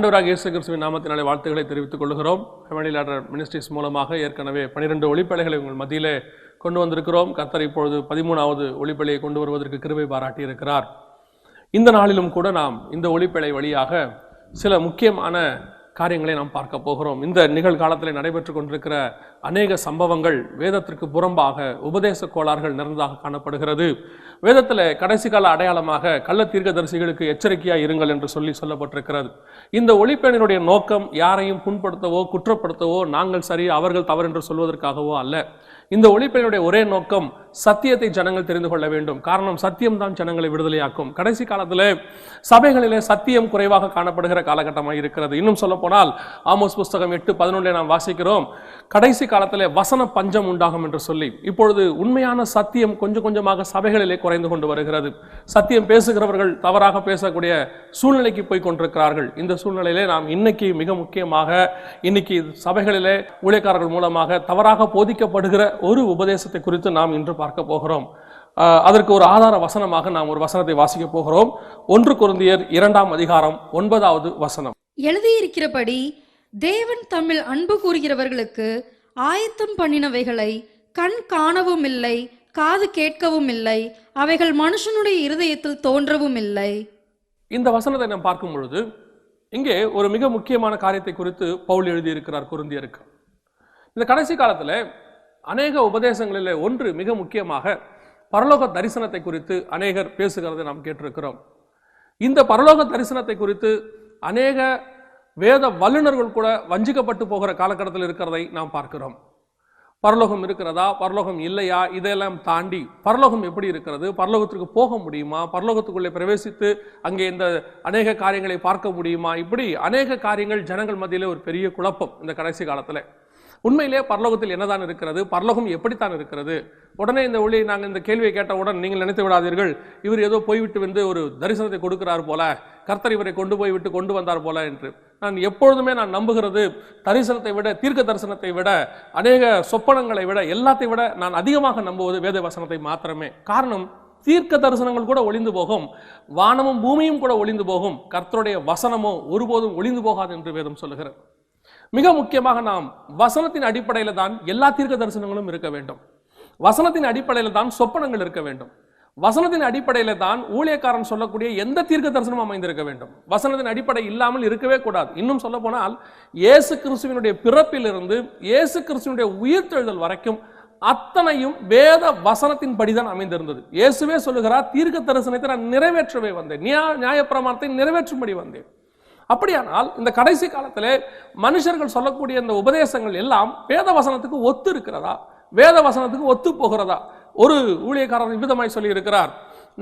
ஆண்டவராகிய இயேசு கிறிஸ்துவின் நாமத்தினாலே வாழ்த்துக்களை தெரிவித்துக் கொள்கிறோம். ஹெவன்லி லேடர் மினிஸ்ட்ரீஸ் மூலமாக ஏற்கனவே 12 ஒளிப்பலைகளை உங்கள் மத்தியிலே கொண்டு வந்திருக்கிறோம். கர்த்தர் இப்பொழுது 13வது ஒளிப்பலையை கொண்டு வருவதற்கு கிருபை பாராட்டி இருக்கிறார். இந்த நாளிலும் கூட நாம் இந்த ஒளிப்பலை வழியாக சில முக்கியமான காரியங்களை நாம் பார்க்க போகிறோம். இந்த நிகழ்காலத்தில் நடைபெற்று கொண்டிருக்கிற அநேக சம்பவங்கள் வேதத்திற்கு புறம்பாக உபதேச கோளாறுகள் நிறைந்ததாக காணப்படுகிறது. வேதத்தில் கடைசி கால அடையாளமாக கள்ள தீர்க்கதரிசிகளுக்கு எச்சரிக்கையாக இருங்கள் என்று சொல்லப்பட்டிருக்கிறது. இந்த ஒளிப்பெண்ணினுடைய நோக்கம் யாரையும் புண்படுத்தவோ குற்றப்படுத்தவோ நாங்கள் சரி அவர்கள் தவறு என்று சொல்வதற்காகவோ அல்ல. இந்த ஒளிப்பெண்ணினுடைய ஒரே நோக்கம் சத்தியத்தை ஜனங்கள் தெரிந்து கொள்ள வேண்டும். காரணம், சத்தியம்தான் ஜனங்களை விடுதலையாக்கும். கடைசி காலத்தில் சபைகளிலே சத்தியம் குறைவாக காணப்படுகிற காலகட்டமாக இருக்கிறது. இன்னும் சொல்ல போனால் ஆமோஸ் புஸ்தகம் 8:11 நாம் வாசிக்கிறோம், கடைசி காலத்தில் வசன பஞ்சம் உண்டாகும் என்று சொல்லி. இப்பொழுது உண்மையான சத்தியம் கொஞ்சம் கொஞ்சமாக சபைகளிலே குறைந்து கொண்டு வருகிறது. சத்தியம் பேசுகிறவர்கள் தவறாக பேசக்கூடிய சூழ்நிலைக்கு போய் கொண்டிருக்கிறார்கள். இந்த சூழ்நிலையிலே நாம் இன்னைக்கு மிக முக்கியமாக இன்னைக்கு சபைகளிலே ஊழியக்காரர்கள் மூலமாக தவறாக போதிக்கப்படுகிற ஒரு உபதேசத்தை குறித்து நாம் இன்று பார்க்க போகிறோம். அதற்கு ஒரு ஆதார வசனமாக நாம் ஒரு வசனத்தை வாசிக்க போகிறோம். 1 கொரிந்தியர் 2:9 வசனம். எழுதியிருக்கிறபடி தேவன் தம்மில் அன்பு கூறுகிறவர்களுக்கு ஆயத்தம் பண்ணினவைகளை கண் காணவும் இல்லை, காது கேட்கவும் இல்லை, அவைகள் மனுஷனுடைய இருதயத்தில் தோன்றவும் இல்லை. இந்த வசனத்தை நாம் பார்க்கும் பொழுது இங்கே ஒரு மிக முக்கியமான காரியத்தை குறித்து பவுல் எழுதியிருக்கிறார் கொரிந்தியருக்கு. இந்த கடைசி காலத்தில் அநேக உபதேசங்களிலே ஒன்று மிக முக்கியமாக பரலோக தரிசனத்தை குறித்து அநேகர் பேசுகிறதை நாம் கேட்டிருக்கிறோம். இந்த பரலோக தரிசனத்தை குறித்து அநேக வேத வல்லுநர்கள் கூட வஞ்சிக்கப்பட்டு போகிற காலகட்டத்தில் இருக்கிறதை நாம் பார்க்கிறோம். பரலோகம் இருக்கிறதா, பரலோகம் இல்லையா, இதெல்லாம் தாண்டி பரலோகம் எப்படி இருக்கிறது, பரலோகத்திற்கு போக முடியுமா, பரலோகத்துக்குள்ளே பிரவேசித்து அங்கே இந்த அநேக காரியங்களை பார்க்க முடியுமா, இப்படி அநேக காரியங்கள் ஜனங்கள் மத்தியிலே ஒரு பெரிய குழப்பம் இந்த கடைசி காலத்தில். உண்மையிலே பரலோகத்தில் என்னதான் இருக்கிறது, பரலோகம் எப்படித்தான் இருக்கிறது? உடனே இந்த ஒளி நாங்கள் இந்த கேள்வியை கேட்டவுடன் நீங்கள் நினைத்து விடாதீர்கள், இவர் ஏதோ போய்விட்டு வந்து ஒரு தரிசனத்தை கொடுக்கிறார் போல, கர்த்தர் இவரை கொண்டு போய்விட்டு கொண்டு வந்தார் போல என்று. நான் எப்பொழுதுமே நான் நம்புகிறது, தரிசனத்தை விட, தீர்க்க தரிசனத்தை விட, அநேக சொப்பனங்களை விட, எல்லாத்தை விட நான் அதிகமாக நம்புவது வேத வசனத்தை மாத்திரமே. காரணம், தீர்க்க தரிசனங்கள் கூட ஒளிந்து போகும், வானமும் பூமியும் கூட ஒளிந்து போகும், கர்த்தருடைய வசனமோ ஒருபோதும் ஒளிந்து போகாது என்று வேதம் சொல்லுகிறது. மிக முக்கியமாக நாம் வசனத்தின் அடிப்படையில் தான் எல்லா தீர்க்க தரிசனங்களும் இருக்க வேண்டும். வசனத்தின் அடிப்படையில் தான் சொப்பனங்கள் இருக்க வேண்டும். வசனத்தின் அடிப்படையில் தான் ஊழியக்காரன் சொல்லக்கூடிய எந்த தீர்க்க தரிசனமும் அமைந்திருக்க வேண்டும். வசனத்தின் அடிப்படை இல்லாமல் இருக்கவே கூடாது. இன்னும் சொல்ல போனால் இயேசு கிறிஸ்துவினுடைய பிறப்பிலிருந்து இயேசு கிறிஸ்துவினுடைய உயிர்த்தெழுதல் வரைக்கும் அத்தனையும் வேத வசனத்தின் படிதான் அமைந்திருந்தது. இயேசுவே சொல்லுகிறார், தீர்க்க தரிசனத்தை நான் நிறைவேற்றவே வந்தேன், நியாயப்பிரமாணத்தை நிறைவேற்றும்படி வந்தேன். அப்படியானால் இந்த கடைசி காலத்திலே மனுஷர்கள் சொல்லக்கூடிய இந்த உபதேசங்கள் எல்லாம் வேத வசனத்துக்கு ஒத்து இருக்கிறதா, வேத வசனத்துக்கு ஒத்து போகிறதா? ஒரு ஊழியக்காரர் விதமாய் சொல்லி இருக்கிறார்,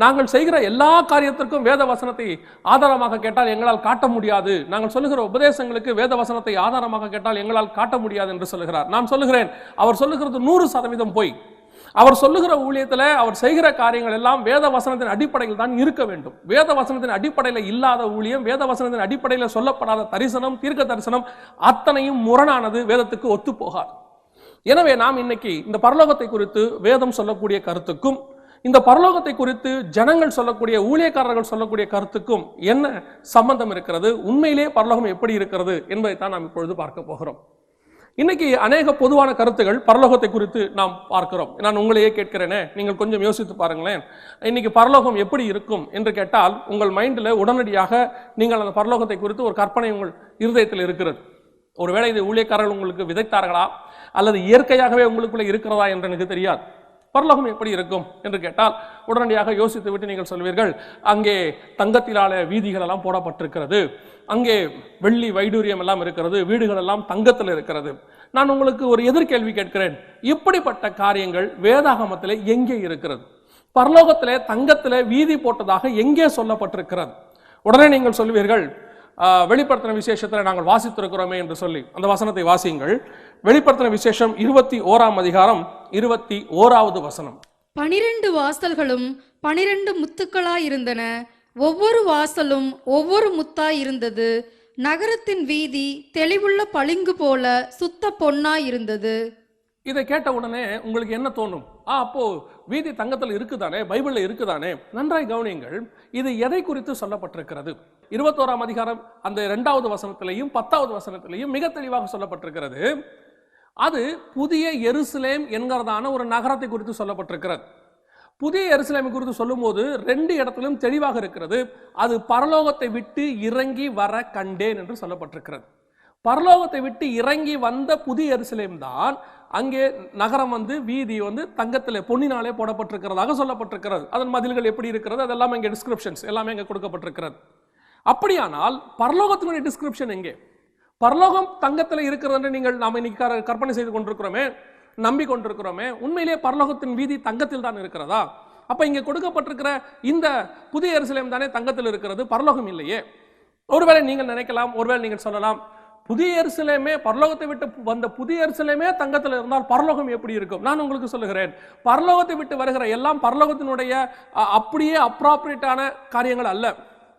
நாங்கள் செய்கிற எல்லா காரியத்திற்கும் வேத வசனத்தை ஆதாரமாக கேட்டால் எங்களால் காட்ட முடியாது, நாங்கள் சொல்லுகிற உபதேசங்களுக்கு வேத வசனத்தை ஆதாரமாக கேட்டால் எங்களால் காட்ட முடியாது என்று சொல்லுகிறார். நான் சொல்லுகிறேன், அவர் சொல்லுகிறது 100% போய். அவர் சொல்லுகிற ஊழியத்தில் அவர் செய்கிற காரியங்கள் எல்லாம் வேத வசனத்தின் அடிப்படையில் தான் இருக்க வேண்டும். வேத வசனத்தின் அடிப்படையில் இல்லாத ஊழியம், வேத வசனத்தின் அடிப்படையில் சொல்லப்படாத தரிசனம், தீர்க்க தரிசனம் அத்தனையும் முரணானது, வேதத்துக்கு ஒத்து போகாது. எனவே நாம் இன்னைக்கு இந்த பரலோகத்தை குறித்து வேதம் சொல்லக்கூடிய கருத்துக்கும் இந்த பரலோகத்தை குறித்து ஜனங்கள் சொல்லக்கூடிய, ஊழியக்காரர்கள் சொல்லக்கூடிய கருத்துக்கும் என்ன சம்பந்தம் இருக்கிறது, உண்மையிலே பரலோகம் எப்படி இருக்கிறது என்பதைத்தான் நாம் இப்பொழுது பார்க்க போகிறோம். இன்னைக்கு அநேக பொதுவான கருத்துகள் பரலோகத்தை குறித்து நாம் பார்க்கிறோம். நான் உங்களையே கேட்கிறேனே, நீங்கள் கொஞ்சம் யோசித்து பாருங்களேன். இன்னைக்கு பரலோகம் எப்படி இருக்கும் என்று கேட்டால் உங்கள் மைண்டில் உடனடியாக நீங்கள் அந்த பரலோகத்தை குறித்து ஒரு கற்பனை உங்கள் இருதயத்தில் இருக்கிறது. ஒருவேளை இது ஊழியக்காரர்கள் உங்களுக்கு விதைத்தார்களா அல்லது இயற்கையாகவே உங்களுக்குள்ள இருக்கிறதா என்று எனக்கு தெரியாது. பரலோகம் எப்படி இருக்கும் என்று கேட்டால் உடனடியாக யோசித்து விட்டு நீங்கள் சொல்வீர்கள், அங்கே தங்கத்திலான வீதிகள் எல்லாம் போடப்பட்டிருக்கிறது, அங்கே வெள்ளி வைடூரியம் எல்லாம் இருக்கிறது, வீடுகள் எல்லாம் தங்கத்தில் இருக்கிறது. நான் உங்களுக்கு ஒரு எதிர்கேள்வி கேட்கிறேன், இப்படிப்பட்ட காரியங்கள் வேதாகமத்திலே எங்கே இருக்கிறது? பரலோகத்திலே தங்கத்திலே வீதி போட்டதாக எங்கே சொல்லப்பட்டிருக்கிறது? உடனே நீங்கள் சொல்வீர்கள், வெளிப்படுத்தின விசேஷத்தில் நாங்கள் வாசித்திருக்கிறோமே என்று சொல்லி. அந்த வசனத்தை வாசியுங்கள். வெளிப்படுத்தின விசேஷம் 21 வசனம். 12 வாசல்களும் 12 முத்துக்களாயிருந்தன, ஒவ்வொரு வாசலும் ஒவ்வொரு முத்தாய் இருந்தது. நகரத்தின் வீதி தெளிவுள்ள பளிங்கு போல சுத்த பொன்னாய் இருந்தது. இதை கேட்ட உடனே உங்களுக்கு என்ன தோணும்? அப்போ வீதி தங்கத்தில் இருக்குதானே, பைபிள்ல இருக்குதானே? நன்றாய் கவனியுங்கள். இது எதை குறித்து சொல்லப்பட்டிருக்கிறது? 21ஆம் அதிகாரம் அந்த 2வது வசனத்திலையும் 10வது வசனத்திலையும் மிக தெளிவாக சொல்லப்பட்டிருக்கிறது. அது புதிய எருசலேம் என்கிறதான ஒரு நகரத்தை குறித்து சொல்லப்பட்டிருக்கிறது. புதிய எருசலேமை குறித்து சொல்லும் போது 2 இடத்திலும் தெளிவாக இருக்கிறது. அது பரலோகத்தை விட்டு இறங்கி வர கண்டேன் என்று சொல்லப்பட்டிருக்கிறது. பரலோகத்தை விட்டு இறங்கி வந்த புதிய எருசலேம் தான் அங்கே நகரம் வீதி தங்கத்திலே பொன்னினாலே போடப்பட்டிருக்கிறதாக சொல்லப்பட்டிருக்கிறது. அதன் மதில்கள் எப்படி இருக்கிறது அதெல்லாம் இங்கே டிஸ்கிரிப்ஷன்ஸ் எல்லாமே இங்கே கொடுக்கப்பட்டிருக்கிறது. அப்படியானால் பரலோகத்தினுடைய டிஸ்கிரிப்ஷன் எங்கே? பரலோகம் தங்கத்தில் இருக்கிறது என்று நாம் இன்னைக்கு கற்பனை செய்து கொண்டிருக்கிறோமே, நம்பிக்கொண்டிருக்கிறோமே. உண்மையிலேயே பரலோகத்தின் வீதி தங்கத்தில் தான் இருக்கிறதா? அப்ப இங்கே கொடுக்கப்பட்டிருக்கிற இந்த புதிய எருசலேம் தானே தங்கத்தில் இருக்கிறது, பரலோகம் இல்லையே. ஒருவேளை நீங்கள் நினைக்கலாம், ஒருவேளை நீங்கள் சொல்லலாம், புதிய எருசலேமே, பரலோகத்தை விட்டு வந்த புதிய எருசலேமே தங்கத்தில் இருந்தால் பரலோகம் எப்படி இருக்கும்? நான் உங்களுக்கு சொல்லுகிறேன், பரலோகத்தை விட்டு வருகிற எல்லாம் பரலோகத்தினுடைய அப்படியே அப்ராப்ரியேட்டான காரியங்கள் அல்ல.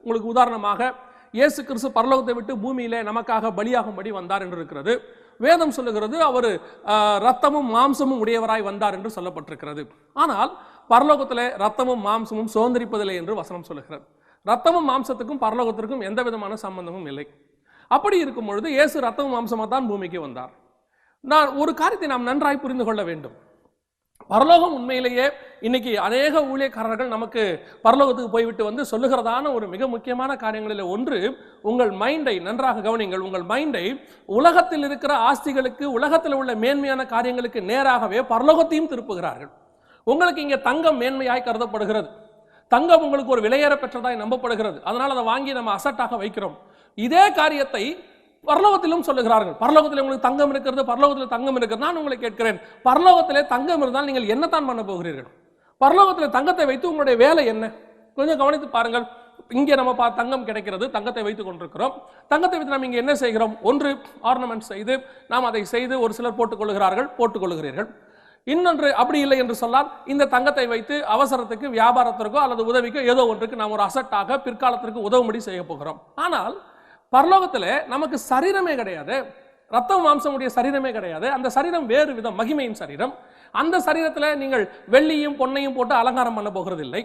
உங்களுக்கு உதாரணமாக இயேசு கிறிஸ்து பரலோகத்தை விட்டு பூமியிலே நமக்காக பலியாகும்படி வந்தார் என்று இருக்கிறது. வேதம் சொல்லுகிறது அவர் ரத்தமும் மாம்சமும் உடையவராய் வந்தார் என்று சொல்லப்பட்டிருக்கிறது. ஆனால் பரலோகத்திலே ரத்தமும் மாம்சமும் சுதந்திரிப்பதில்லை என்று வசனம் சொல்லுகிறது. ரத்தமும் மாம்சத்துக்கும் பரலோகத்திற்கும் எந்த விதமான சம்பந்தமும் இல்லை. அப்படி இருக்கும் பொழுது இயேசு ரத்தமும் மாம்சமாக தான் பூமிக்கு வந்தார். ஒரு காரியத்தை நாம் நன்றாய் புரிந்து கொள்ள வேண்டும். பரலோகம் உண்மையிலேயே இன்னைக்கு அநேக ஊழியக்காரர்கள் நமக்கு பரலோகத்துக்கு போய்விட்டு சொல்லுகிறதான ஒரு மிக முக்கியமான காரியங்களில் ஒன்று, உங்கள் மைண்டை நன்றாக கவனிங்கள். உங்கள் மைண்டை உலகத்தில் இருக்கிற ஆஸ்திகளுக்கு, உலகத்தில் உள்ள மேன்மையான காரியங்களுக்கு நேராகவே பரலோகத்தையும் திருப்புகிறார்கள். உங்களுக்கு இங்கே தங்கம் மேன்மையாய் கருதப்படுகிறது, தங்கம் உங்களுக்கு ஒரு விலையேற பெற்றதாய் நம்பப்படுகிறது, அதனால் அதை வாங்கி நம்ம அசட்டாக வைக்கிறோம். இதே காரியத்தை பரலோகத்திலும் சொல்லுகிறார்கள். பரலோகத்தில் உங்களுக்கு தங்கம் இருக்கிறது, பரலோகத்தில் தங்கம் இருக்கிறது. நான் உங்களை கேட்கிறேன், பரலோகத்திலே தங்கம் இருந்தால் நீங்கள் என்னத்தான் பண்ண போகிறீர்கள்? பரலோகத்தில் தங்கத்தை வைத்து உங்களுடைய வேலை என்ன? கொஞ்சம் கவனித்து பாருங்கள். இங்கே நம்ம தங்கம் கிடைக்கிறது, தங்கத்தை வைத்துக் கொண்டிருக்கிறோம். தங்கத்தை வைத்து நாம் இங்கே என்ன செய்கிறோம்? ஒன்று ஆர்னமெண்ட் செய்து நாம் அதை செய்து ஒரு சிலர் போட்டுக்கொள்கிறீர்கள். இன்னொன்று அப்படி இல்லை என்று சொன்னால் இந்த தங்கத்தை வைத்து அவசரத்துக்கு, வியாபாரத்திற்கோ அல்லது உதவிக்கோ ஏதோ ஒன்றுக்கு நாம் ஒரு அசட்டாக பிற்காலத்திற்கு உதவும்படி செய்ய போகிறோம். ஆனால் பரலோகத்தில் நமக்கு சரீரமே கிடையாது, ரத்தம் மாம்சமுடைய சரீரமே கிடையாது. அந்த சரீரம் வேறு விதம், மகிமையின் சரீரம். அந்த சரீரத்தில் நீங்கள் வெள்ளியும் பொன்னையும் போட்டு அலங்காரம் பண்ண போகிறது இல்லை.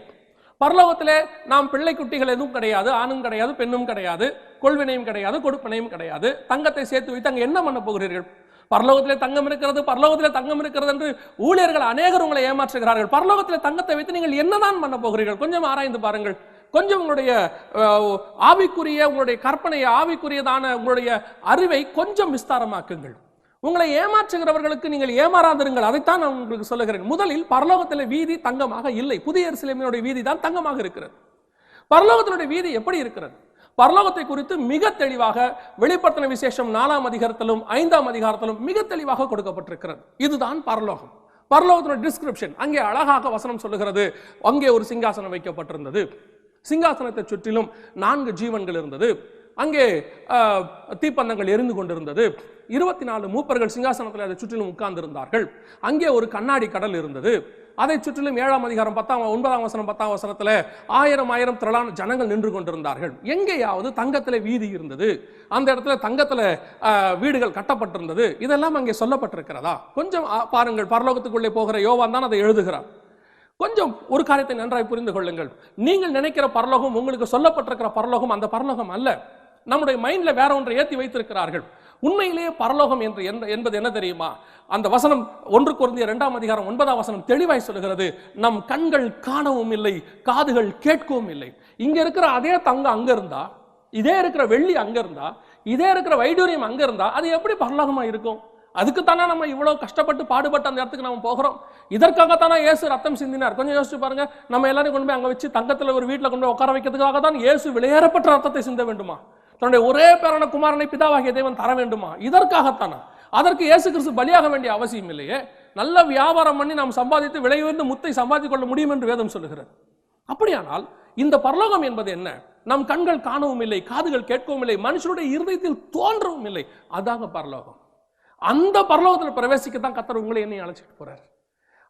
பரலோகத்திலே நாம் பிள்ளை குட்டிகள் எதுவும் கிடையாது, ஆணும் கிடையாது, பெண்ணும் கிடையாது, கொள்வினையும் கிடையாது, கொடுப்பினையும் கிடையாது. தங்கத்தை சேர்த்து வைத்து அங்கே என்ன பண்ண போகிறீர்கள்? பரலோகத்திலே தங்கம் இருக்கிறது, பரலோகத்திலே தங்கம் இருக்கிறது என்று ஊழியர்கள் அநேகர் உங்களை ஏமாற்றுகிறார்கள். பரலோகத்திலே தங்கத்தை வைத்து நீங்கள் என்னதான் பண்ண போகிறீர்கள்? கொஞ்சம் ஆராய்ந்து பாருங்கள். கொஞ்சம் உங்களுடைய ஆவிக்குரிய, உங்களுடைய கற்பனையை, ஆவிக்குரியதான உங்களுடைய அறிவை கொஞ்சம் விஸ்தாரமாக்குங்கள். உங்களை ஏமாற்றுகிறவர்களுக்கு நீங்கள் ஏமாறாதிருங்கள். அதைத்தான் நான் உங்களுக்கு சொல்லுகிறேன். முதலில் பரலோகத்திலே வீதி தங்கமாக இல்லை, புதிய எருசலேமினுடைய வீதி தான் தங்கமாக இருக்கிறது. பரலோகத்தினுடைய வீதி எப்படி இருக்கிறது? பரலோகத்தை குறித்து மிக தெளிவாக வெளிப்படுத்தின விசேஷம் 4ஆம் அதிகாரத்திலும் 5ஆம் அதிகாரத்திலும் மிக தெளிவாக கொடுக்கப்பட்டிருக்கிறது. இதுதான் பரலோகம். பரலோகத்தினுடைய டிஸ்கிரிப்ஷன் அங்கே அழகாக வசனம் சொல்லுகிறது. அங்கே ஒரு சிங்காசனம் வைக்கப்பட்டிருந்தது, சிங்காசனத்தை சுற்றிலும் 4 ஜீவன்கள் இருந்தது, அங்கே தீப்பந்தங்கள் எரிந்து கொண்டிருந்தது, 24 மூப்பர்கள் சிங்காசனத்தில் அதை சுற்றிலும் உட்கார்ந்து இருந்தார்கள். அங்கே ஒரு கண்ணாடி கடல் இருந்தது, அதை சுற்றிலும் 7ஆம் அதிகாரம் 9ஆம் வசனம் 10ஆம் வசனத்தில் 1000 திரளான ஜனங்கள் நின்று கொண்டிருந்தார்கள். எங்கேயாவது தங்கத்திலே வீதி இருந்தது, அந்த இடத்துல தங்கத்தில் வீடுகள் கட்டப்பட்டிருந்தது. இதெல்லாம் அங்கே சொல்லப்பட்டிருக்கிறதா? கொஞ்சம் பாருங்கள். பரலோகத்துக்குள்ளே போகிற யோவான் தான் அதை எழுதுகிறார். கொஞ்சம் ஒரு காரியத்தை நன்றாய் புரிந்து கொள்ளுங்கள். நீங்கள் நினைக்கிற பரலோகம், உங்களுக்கு சொல்லப்பட்டிருக்கிற பரலோகம் அந்த பரலோகம் அல்ல. நம்முடைய மைண்ட்ல வேற ஒன்றை ஏற்றி வைத்திருக்கிறார்கள். உண்மையிலேயே பரலோகம் என்பது என்ன தெரியுமா? அந்த வசனம் 1 கொரிந்தியர் 2ஆம் அதிகாரம் 9ஆம் வசனம் தெளிவாய் சொல்லுகிறது. நம் கண்கள் காணவும் இல்லை, காதுகள் கேட்கவும் இல்லை. இங்க இருக்கிற அதே தங்கம் அங்க இருந்தா, இதே இருக்கிற வெள்ளி அங்க இருந்தா, இதே இருக்கிற வைடூரியம் அங்க இருந்தா, அது எப்படி பரலோகமா இருக்கும்? அதுக்குத்தானே நம்ம இவ்வளவு கஷ்டப்பட்டு பாடுபட்டு அந்த இடத்துக்கு நம்ம போகிறோம். இதற்காகத்தானே இயேசு ரத்தம் சிந்தினார். கொஞ்சம் யோசிச்சு பாருங்க. நம்ம எல்லாரும் கொண்டு போய் அங்க வச்சு தங்கத்துல ஒரு வீட்டுல கொண்டு போய் உட்கார வைக்கிறதுக்காக தான் இயேசு விலையேறப்பட்ட ரத்தத்தை சிந்த வேண்டுமா? தன்னுடைய ஒரே பேரான குமாரனை பிதாவாகிய தேவன் தர வேண்டுமா? இதற்காகத்தானா? அதற்கு இயேசு கிறிஸ்து பலியாக வேண்டிய அவசியம் இல்லையே. நல்ல வியாபாரம் பண்ணி நாம் சம்பாதித்து விலை உயர்ந்த முத்தை சம்பாதித்துக் கொள்ள முடியும் என்று வேதம் சொல்லுகிறது. அப்படியானால் இந்த பரலோகம் என்பது என்ன? நம் கண்கள் காணவும் இல்லை, காதுகள் கேட்கவும் இல்லை, மனுஷனுடைய இருதயத்தில் தோன்றவும் இல்லை. அதாக பரலோகம். அந்த பரலோகத்தில் பிரவேசிக்கத்தான் கர்த்தர் உங்களை என்னை அழைச்சிட்டு போறார்.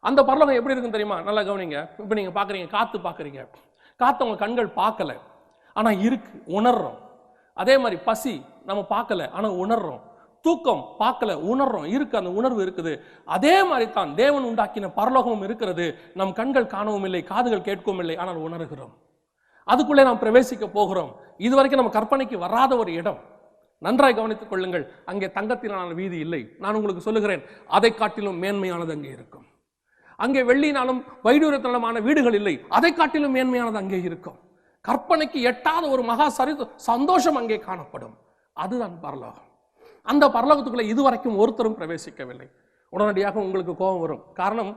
அந்த பரலோகம் எப்படி இருக்குன்னு தெரியுமா? நல்லா கவனிங்க. இப்ப நீங்க பாக்குறீங்க, காத்து பாக்குறீங்க. காத்து உங்க கண்கள் பார்க்கல, ஆனா இருக்கு, உணர்றோம். அதே மாதிரி பசி நம்ம பார்க்கல, ஆனா உணர்றோம். தூக்கம் பார்க்கல, உணர்றோம், இருக்கு, அந்த உணர்வு இருக்குது. அதே மாதிரி தான் தேவன் உண்டாக்கின பரலோகமும் இருக்கிறது. நம் கண்கள் காணவும் இல்லை, காதுகள் கேட்கவும் இல்லை, ஆனால் உணர்கிறோம். அதுக்குள்ளே நாம் பிரவேசிக்க போகிறோம். இதுவரைக்கும் நம்ம கற்பனைக்கு வராத ஒரு இடம். நன்றாய் கவனித்துக் கொள்ளுங்கள். அங்கே தங்கத்தினான வீதி இல்லை. நான் உங்களுக்கு சொல்லுகிறேன், அதை காட்டிலும் மேன்மையானது அங்கே இருக்கும். அங்கே வெள்ளினாலும் வைடூரத்தினாலுமான வீடுகள் இல்லை, அதை காட்டிலும் மேன்மையானது அங்கே இருக்கும். கற்பனைக்கு எட்டாத ஒரு மகா சந்தோஷம் அங்கே காணப்படும். அதுதான் பரலோகம். அந்த பரலோகத்துக்குள்ள இதுவரைக்கும் ஒருத்தரும் பிரவேசிக்கவில்லை. உடனடியாக உங்களுக்கு கோபம் வரும். காரணம்,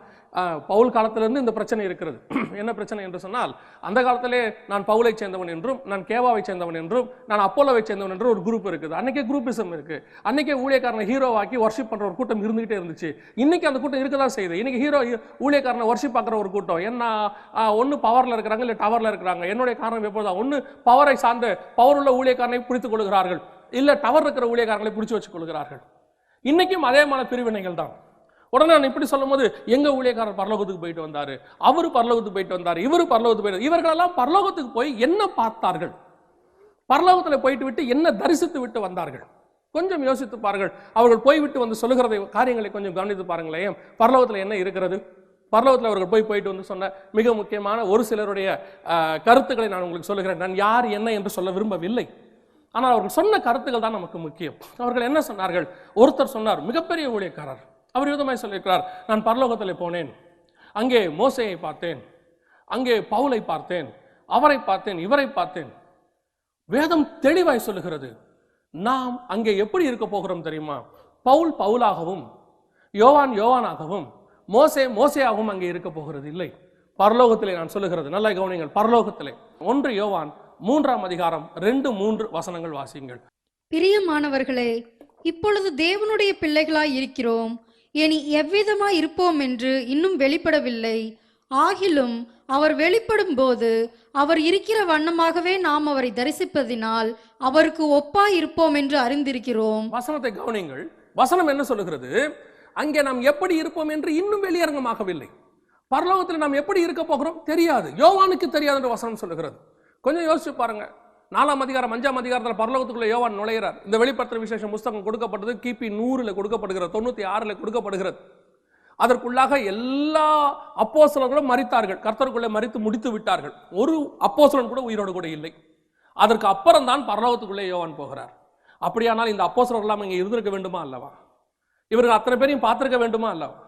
பவுல் காலத்திலிருந்து இந்த பிரச்சனை இருக்கிறது. என்ன பிரச்சனை என்று சொன்னால், அந்த காலத்திலே நான் பவுலை சேர்ந்தவன் என்றும், நான் கேவாவை சேர்ந்தவன் என்றும், நான் அப்போலோவை சேர்ந்தவன் என்றும் ஒரு குரூப் இருக்குது. அன்னைக்கே குரூப்பிசம் இருக்கு. அன்னைக்கே ஊழியக்காரனை ஹீரோவாக்கி வர்ஷிப் பண்ற ஒரு கூட்டம் இருந்துகிட்டே இருந்துச்சு. இன்னைக்கு அந்த கூட்டம் இருக்கதான் செய்யுது. இன்னைக்கு ஊழியக்காரனை வர்ஷிப் பார்க்குற ஒரு கூட்டம் என்ன, ஒன்னு பவர்ல இருக்கிறாங்க, இல்லை டவர்ல இருக்கிறாங்க. என்னுடைய காரணம் எப்போதுதான், ஒன்னு பவரை சார்ந்த பவர் உள்ள ஊழியக்காரனை பிடித்துக் கொள்கிறார்கள், இல்ல டவர் இருக்கிற ஊழியக்காரர்களை பிடிச்சு வச்சுக் கொள்கிறார்கள். இன்னைக்கும் அதே மாதிரி பிரிவினைகள் தான். உடனே நான் இப்படி சொல்லும் போது, எங்க ஊழியக்காரர் பரலோகத்துக்கு போயிட்டு வந்தாரு, அவரு பரலோகத்துக்கு போயிட்டு வந்தாரு, இவரு பரலோகத்துக்கு போயிட்டு, இவர்களெல்லாம் பரலோகத்துக்கு போய் என்ன பார்த்தார்கள்? பரலோகத்தில் போயிட்டு விட்டு என்ன தரிசித்து விட்டு வந்தார்கள்? கொஞ்சம் யோசித்து பாருங்கள். அவர்கள் போய்விட்டு வந்து சொல்லுகிறதை காரியங்களை கொஞ்சம் கவனித்து பாருங்களேன். பரலோகத்தில் என்ன இருக்கிறது? பரலோகத்தில் அவர்கள் போயிட்டு வந்து சொன்ன மிக முக்கியமான ஒரு சிலருடைய கருத்துக்களை நான் உங்களுக்கு சொல்லுகிறேன். நான் யார் என்ன என்று சொல்ல விரும்பவில்லை, ஆனால் அவர்கள் சொன்ன கருத்துக்கள் தான் நமக்கு முக்கியம். அவர்கள் என்ன சொன்னார்கள்? ஒருத்தர் சொன்னார், மிகப்பெரிய ஊழியக்காரர், அவர் விதமாய் சொல்லியிருக்கிறார், நான் பரலோகத்தில் போனேன், அங்கே மோசேயை பார்த்தேன், அங்கே பவுலை பார்த்தேன், அவரை பார்த்தேன், இவரை பார்த்தேன். வேதம் தெளிவாய் சொல்லுகிறது, நாம் அங்கே எப்படி இருக்க போகிறோம் தெரியுமா? பவுல் பவுலாகவும், யோவான் யோவானாகவும், மோசே மோசேயாகவும் அங்கே இருக்க போகிறது இல்லை. பரலோகத்திலே நான் சொல்லுகிறது, நல்லா கவனிங்கள். பரலோகத்திலே 1 யோவான் 3ஆம் அதிகாரம் 2-3 வசனங்கள் வாசியுங்கள். பிரியமானவர்களே, இப்பொழுது தேவனுடைய பிள்ளைகளாய் இருக்கிறோம், இனி எவ்விதமாய் இருப்போம் என்று இன்னும் வெளிப்படவில்லை. ஆகிலும் அவர் வெளிப்படும் போது அவர் இருக்கிற வண்ணமாகவே நாம் அவரை தரிசிப்பதினால் அவருக்கு ஒப்பாய் இருப்போம் என்று அறிந்திருக்கிறோம். வசனத்தை கவனிங்கள். வசனம் என்ன சொல்லுகிறது? அங்கே நாம் எப்படி இருப்போம் என்று இன்னும் வெளியரங்கமாகவில்லை. பரலோகத்தில் நாம் எப்படி இருக்க போகிறோம் தெரியாது, யோவானுக்கு தெரியாது என்று வசனம் சொல்லுகிறது. கொஞ்சம் யோசிச்சு பாருங்க. 4ஆம் அதிகாரம் 5ஆம் அதிகாரத்தில் பரலோகத்துக்குள்ள யோவான் நுழைகிறார். இந்த வெளிப்படுத்துற விசேஷ புஸ்தகம் கொடுக்கப்பட்டது கிபி 100 கொடுக்கப்படுகிறது, 96 கொடுக்கப்படுகிறது. அதற்குள்ளாக எல்லா அப்போஸ்தலர்களும் மரித்தார்கள், கர்த்தருக்குள்ளே மரித்து முடித்து விட்டார்கள். ஒரு அப்போஸ்தலன் கூட உயிரோடு கூட இல்லை. அதற்கு அப்புறம் தான் பரலோகத்துக்குள்ளே யோவான் போகிறார். அப்படியானால் இந்த அப்போஸ்தலர்கள் எல்லாம் இங்கே இருந்திருக்க வேண்டுமா அல்லவா? இவர்கள் அத்தனை பேரையும் பார்த்திருக்க வேண்டுமா அல்லவா?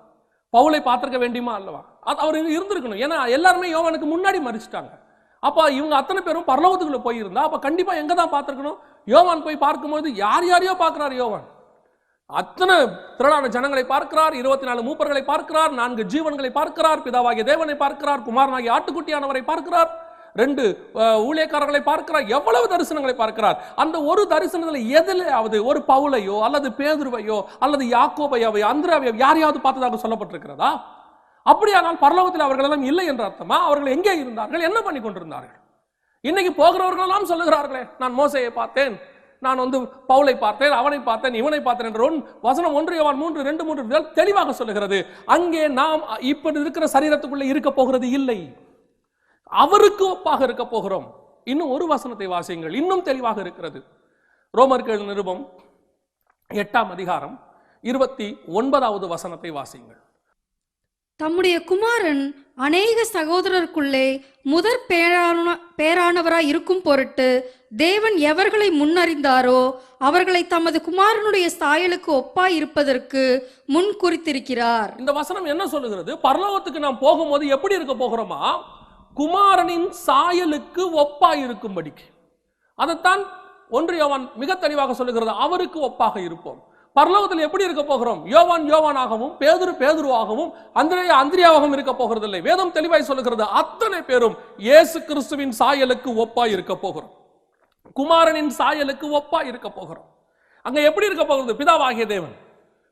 பவுலை பார்த்திருக்க வேண்டுமா அல்லவா? அவர் இருந்திருக்கணும். ஏன்னா எல்லாருமே யோவானுக்கு முன்னாடி மரிச்சிட்டாங்க. அப்ப இவங்க அத்தனை பேரும் பரலோகத்துக்குள்ள போயிருந்தா அப்ப கண்டிப்பா எங்க தான் பார்த்திருக்கணும்? யோவான் போய் பார்க்கும்போது யார் யாரையோ பார்க்கிறார் யோவான். அத்தனை திரளான ஜனங்களை பார்க்கிறார், 24 மூப்பர்களை பார்க்கிறார், 4 ஜீவன்களை பார்க்கிறார், பிதாவாகிய தேவனை பார்க்கிறார், குமாரனாகிய ஆட்டுக்குட்டியானவரை பார்க்கிறார், 2 ஊழியக்காரர்களை பார்க்கிறார், எவ்வளவு தரிசனங்களை பார்க்கிறார். அந்த ஒரு தரிசனத்தில் எதிலாவது ஒரு பவுலையோ அல்லது பேதுருவையோ அல்லது யாக்கோபையோ அந்திரேயாவையோ யாரையாவது பார்த்ததாக சொல்லப்பட்டிருக்கிறதா? அப்படியானால் பரலோகத்தில் அவர்கள் எல்லாம் இல்லை என்ற அர்த்தமா? அவர்கள் எங்கே இருந்தார்கள்? என்ன பண்ணி கொண்டிருந்தார்கள்? இன்னைக்கு போகிறவர்கள் எல்லாம் சொல்லுகிறார்களே, நான் மோசேயை பார்த்தேன், நான் பவுலை பார்த்தேன், அவனை பார்த்தேன், இவனை பார்த்தேன் என்ற வசனம் 1 யோவான் 3:2-3 தெளிவாக சொல்லுகிறது. அங்கே நாம் இப்படி இருக்கிற சரீரத்துக்குள்ளே இருக்க போகிறது இல்லை, அவருக்கு ஒப்பாக இருக்க போகிறோம். இன்னும் ஒரு வசனத்தை வாசியுங்கள், இன்னும் தெளிவாக இருக்கிறது. ரோமர்கள் நிருபம் 8ஆம் அதிகாரம் 29வது வசனத்தை வாசியுங்கள். தம்முடைய குமாரன் அநேக சகோதரருக்குள்ளே முதற் பேரானவராய் இருக்கும் பொருட்டு தேவன் எவர்களை முன்னறிந்தாரோ அவர்களை தமது குமாரனுடைய சாயலுக்கு ஒப்பாய் இருப்பதற்கு முன் குறித்திருக்கிறார். இந்த வசனம் என்ன சொல்லுகிறது? பரலோகத்துக்கு நாம் போகும்போது எப்படி இருக்க போகிறோமா? குமாரனின் சாயலுக்கு ஒப்பாய் இருக்கும்படிக்கு. அதைத்தான் 1 யோவான் மிக தெளிவாக சொல்லுகிறது, அவருக்கு ஒப்பாக இருப்போம். பரலோகத்தில் எப்படி இருக்க போகிறோம்? யோவான் யோவானாகவும், பேதுரு பேதுருவாகவும், அந்திரேயா அந்திரியாவாகவும் இருக்க போகிறதில்லை. வேதம் தெளிவாய் சொல்லுகிறது, அத்தனை பேரும் இயேசு கிறிஸ்துவின் சாயலுக்கு ஒப்பாய் இருக்க போகிறோம், குமாரனின் சாயலுக்கு ஒப்பாய் இருக்க போகிறோம். அங்க எப்படி இருக்க போகிறது? பிதாவாகிய தேவன்,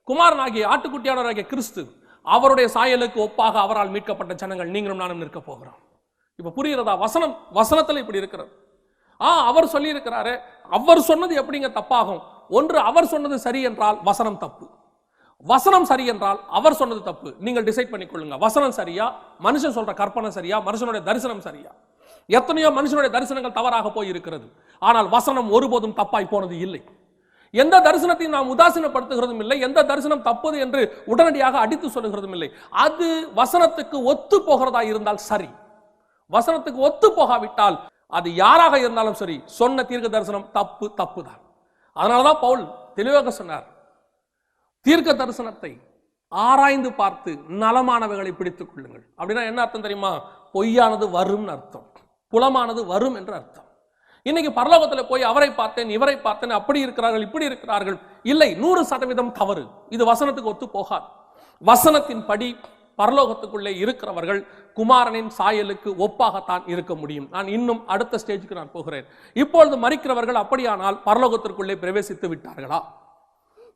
குமாரனாகிய ஆட்டுக்குட்டியானவராகிய கிறிஸ்து, அவருடைய சாயலுக்கு ஒப்பாக அவரால் மீட்கப்பட்ட ஜனங்கள் நீங்களும் நானும் நிற்க போகிறோம். இப்ப புரிகிறதா? வசனத்துல இப்படி இருக்கிறது. அவர் சொல்லி இருக்கிறாரு, அவர் சொன்னது எப்படிங்க தப்பாகும்? ஒன்று, அவர் சொன்னது சரி என்றால் வசனம் தப்பு, வசனம் சரி என்றால் அவர் சொன்னது தப்பு. நீங்கள் டிசைட் பண்ணிக்கொள்ளுங்க, வசனம் சரியா, மனுஷன் சொல்ற கற்பனை சரியா, மனுஷனுடைய தரிசனம் சரியா? எத்தனையோ மனுஷனுடைய தரிசனங்கள் தவறாக போய் இருக்கிறது, ஆனால் வசனம் ஒருபோதும் தப்பாய் போனது இல்லை. எந்த தரிசனத்தையும் நாம் உதாசீனப்படுத்துகிறதும் இல்லை, எந்த தரிசனம் தப்புது என்று உடனடியாக அடித்து சொல்லுகிறதும் இல்லை. அது வசனத்துக்கு ஒத்து போகிறதா இருந்தால் சரி. வசனத்துக்கு ஒத்து போகாவிட்டால் அது யாராக இருந்தாலும் சரி, சொன்ன தீர்க்க தரிசனம் தப்பு தான். அதனாலதான் பவுல் தெளிவாக சொன்னார், தீர்க்க தரிசனத்தை ஆராய்ந்து பார்த்து நலமானவைகளை பிடித்துக் கொள்ளுங்கள். அப்படின்னா என்ன அர்த்தம் தெரியுமா? பொய்யானது வரும் அர்த்தம், புலமானது வரும் என்று அர்த்தம். இன்னைக்கு பரலோகத்தில் போய் அவரை பார்த்தேன் இவரை பார்த்தேன், அப்படி இருக்கிறார்கள் இப்படி இருக்கிறார்கள், இல்லை, 100% தவறு. இது வசனத்துக்கு ஒத்து போகாது. வசனத்தின் படி பரலோகத்துக்குள்ளே இருக்கிறவர்கள் குமாரனின் சாயலுக்கு ஒப்பாகத்தான் இருக்க முடியும். நான் இன்னும் அடுத்த ஸ்டேஜுக்கு நான் போகிறேன். இப்பொழுது மரிக்கிறவர்கள் அப்படியானால் பரலோகத்திற்குள்ளே பிரவேசித்து விட்டார்களா?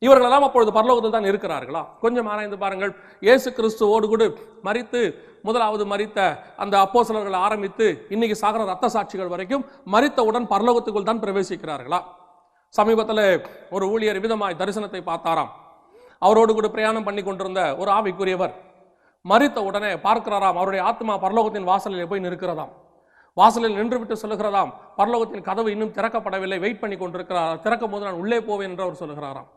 இவர்களெல்லாம் அப்பொழுது பரலோகத்தில் தான் இருக்கிறார்களா? கொஞ்சம் ஆராய்ந்து பாருங்கள். இயேசு கிறிஸ்துவோடு கூட மரித்து, முதலாவது மரித்த அந்த அப்போஸ்தலர்கள் ஆரம்பித்து இன்னைக்கு சாகர ரத்த சாட்சிகள் வரைக்கும் மரித்தவுடன் பரலோகத்துக்குள் தான் பிரவேசிக்கிறார்களா? சமீபத்தில் ஒரு ஊழியர் விதமாய் தரிசனத்தை பார்த்தாராம். அவரோடு கூட பிரயாணம் பண்ணி கொண்டிருந்த ஒரு ஆவிக்குரியவர் மரித்த உடனே பார்க்கிறாராம், அவருடைய ஆத்மா பரலோகத்தின் வாசலில் போய் நிற்கிறதாம். வாசலில் நின்று விட்டு சொல்லுகிறதாம், பரலோகத்தின் கதவு இன்னும் திறக்கப்படவில்லை, வெயிட் பண்ணி கொண்டிருக்கிறார், திறக்கும் போது நான் உள்ளே போவேன் என்று அவர் சொல்லுகிறாராம்.